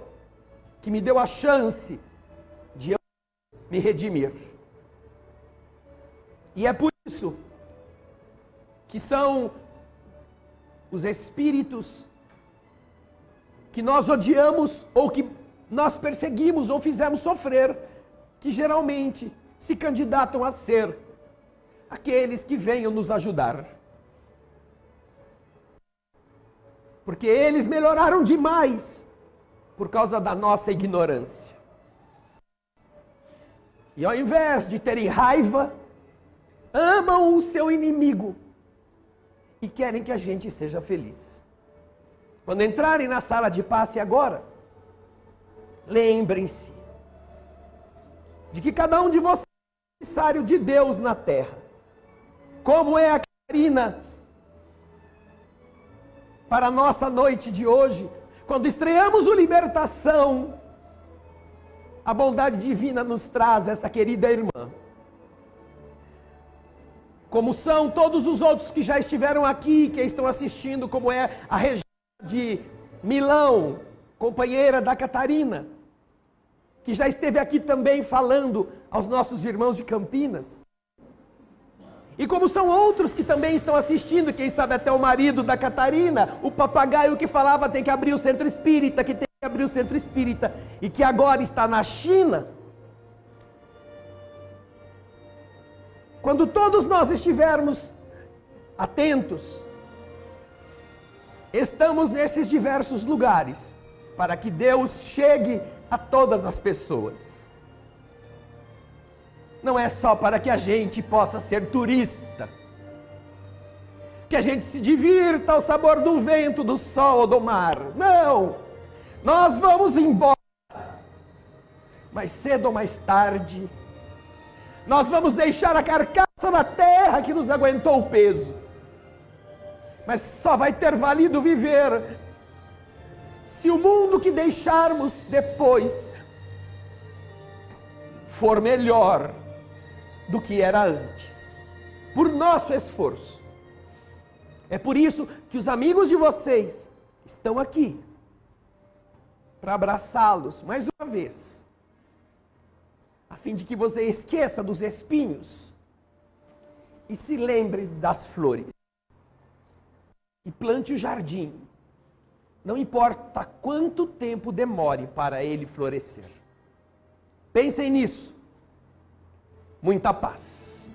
que me deu a chance de eu me redimir? E é por isso que são os espíritos que nós odiamos, ou que nós perseguimos, ou fizemos sofrer, que geralmente se candidatam a ser aqueles que venham nos ajudar. Porque eles melhoraram demais por causa da nossa ignorância. E ao invés de terem raiva, amam o seu inimigo e querem que a gente seja feliz. Quando entrarem na sala de passe agora, lembrem-se de que cada um de vocês é emissário de Deus na terra. Como é a Catarina para a nossa noite de hoje, quando estreamos o Libertação, a bondade divina nos traz essa querida irmã. Como são todos os outros que já estiveram aqui, que estão assistindo, como é a Regina de Milão, companheira da Catarina, que já esteve aqui também falando aos nossos irmãos de Campinas. E como são outros que também estão assistindo, quem sabe até o marido da Catarina, o papagaio que falava tem que abrir o centro espírita, que tem que abrir o centro espírita, e que agora está na China. Quando todos nós estivermos atentos, estamos nesses diversos lugares, para que Deus chegue a todas as pessoas. Não é só para que a gente possa ser turista, que a gente se divirta ao sabor do vento, do sol ou do mar. Não! Nós vamos embora. Mais cedo ou mais tarde, nós vamos deixar a carcaça na terra que nos aguentou o peso. Mas só vai ter valido viver se o mundo que deixarmos depois for melhor do que era antes, por nosso esforço. É por isso que os amigos de vocês estão aqui, para abraçá-los mais uma vez, a fim de que você esqueça dos espinhos e se lembre das flores. E plante o jardim, não importa quanto tempo demore para ele florescer. Pensem nisso. Muita paz.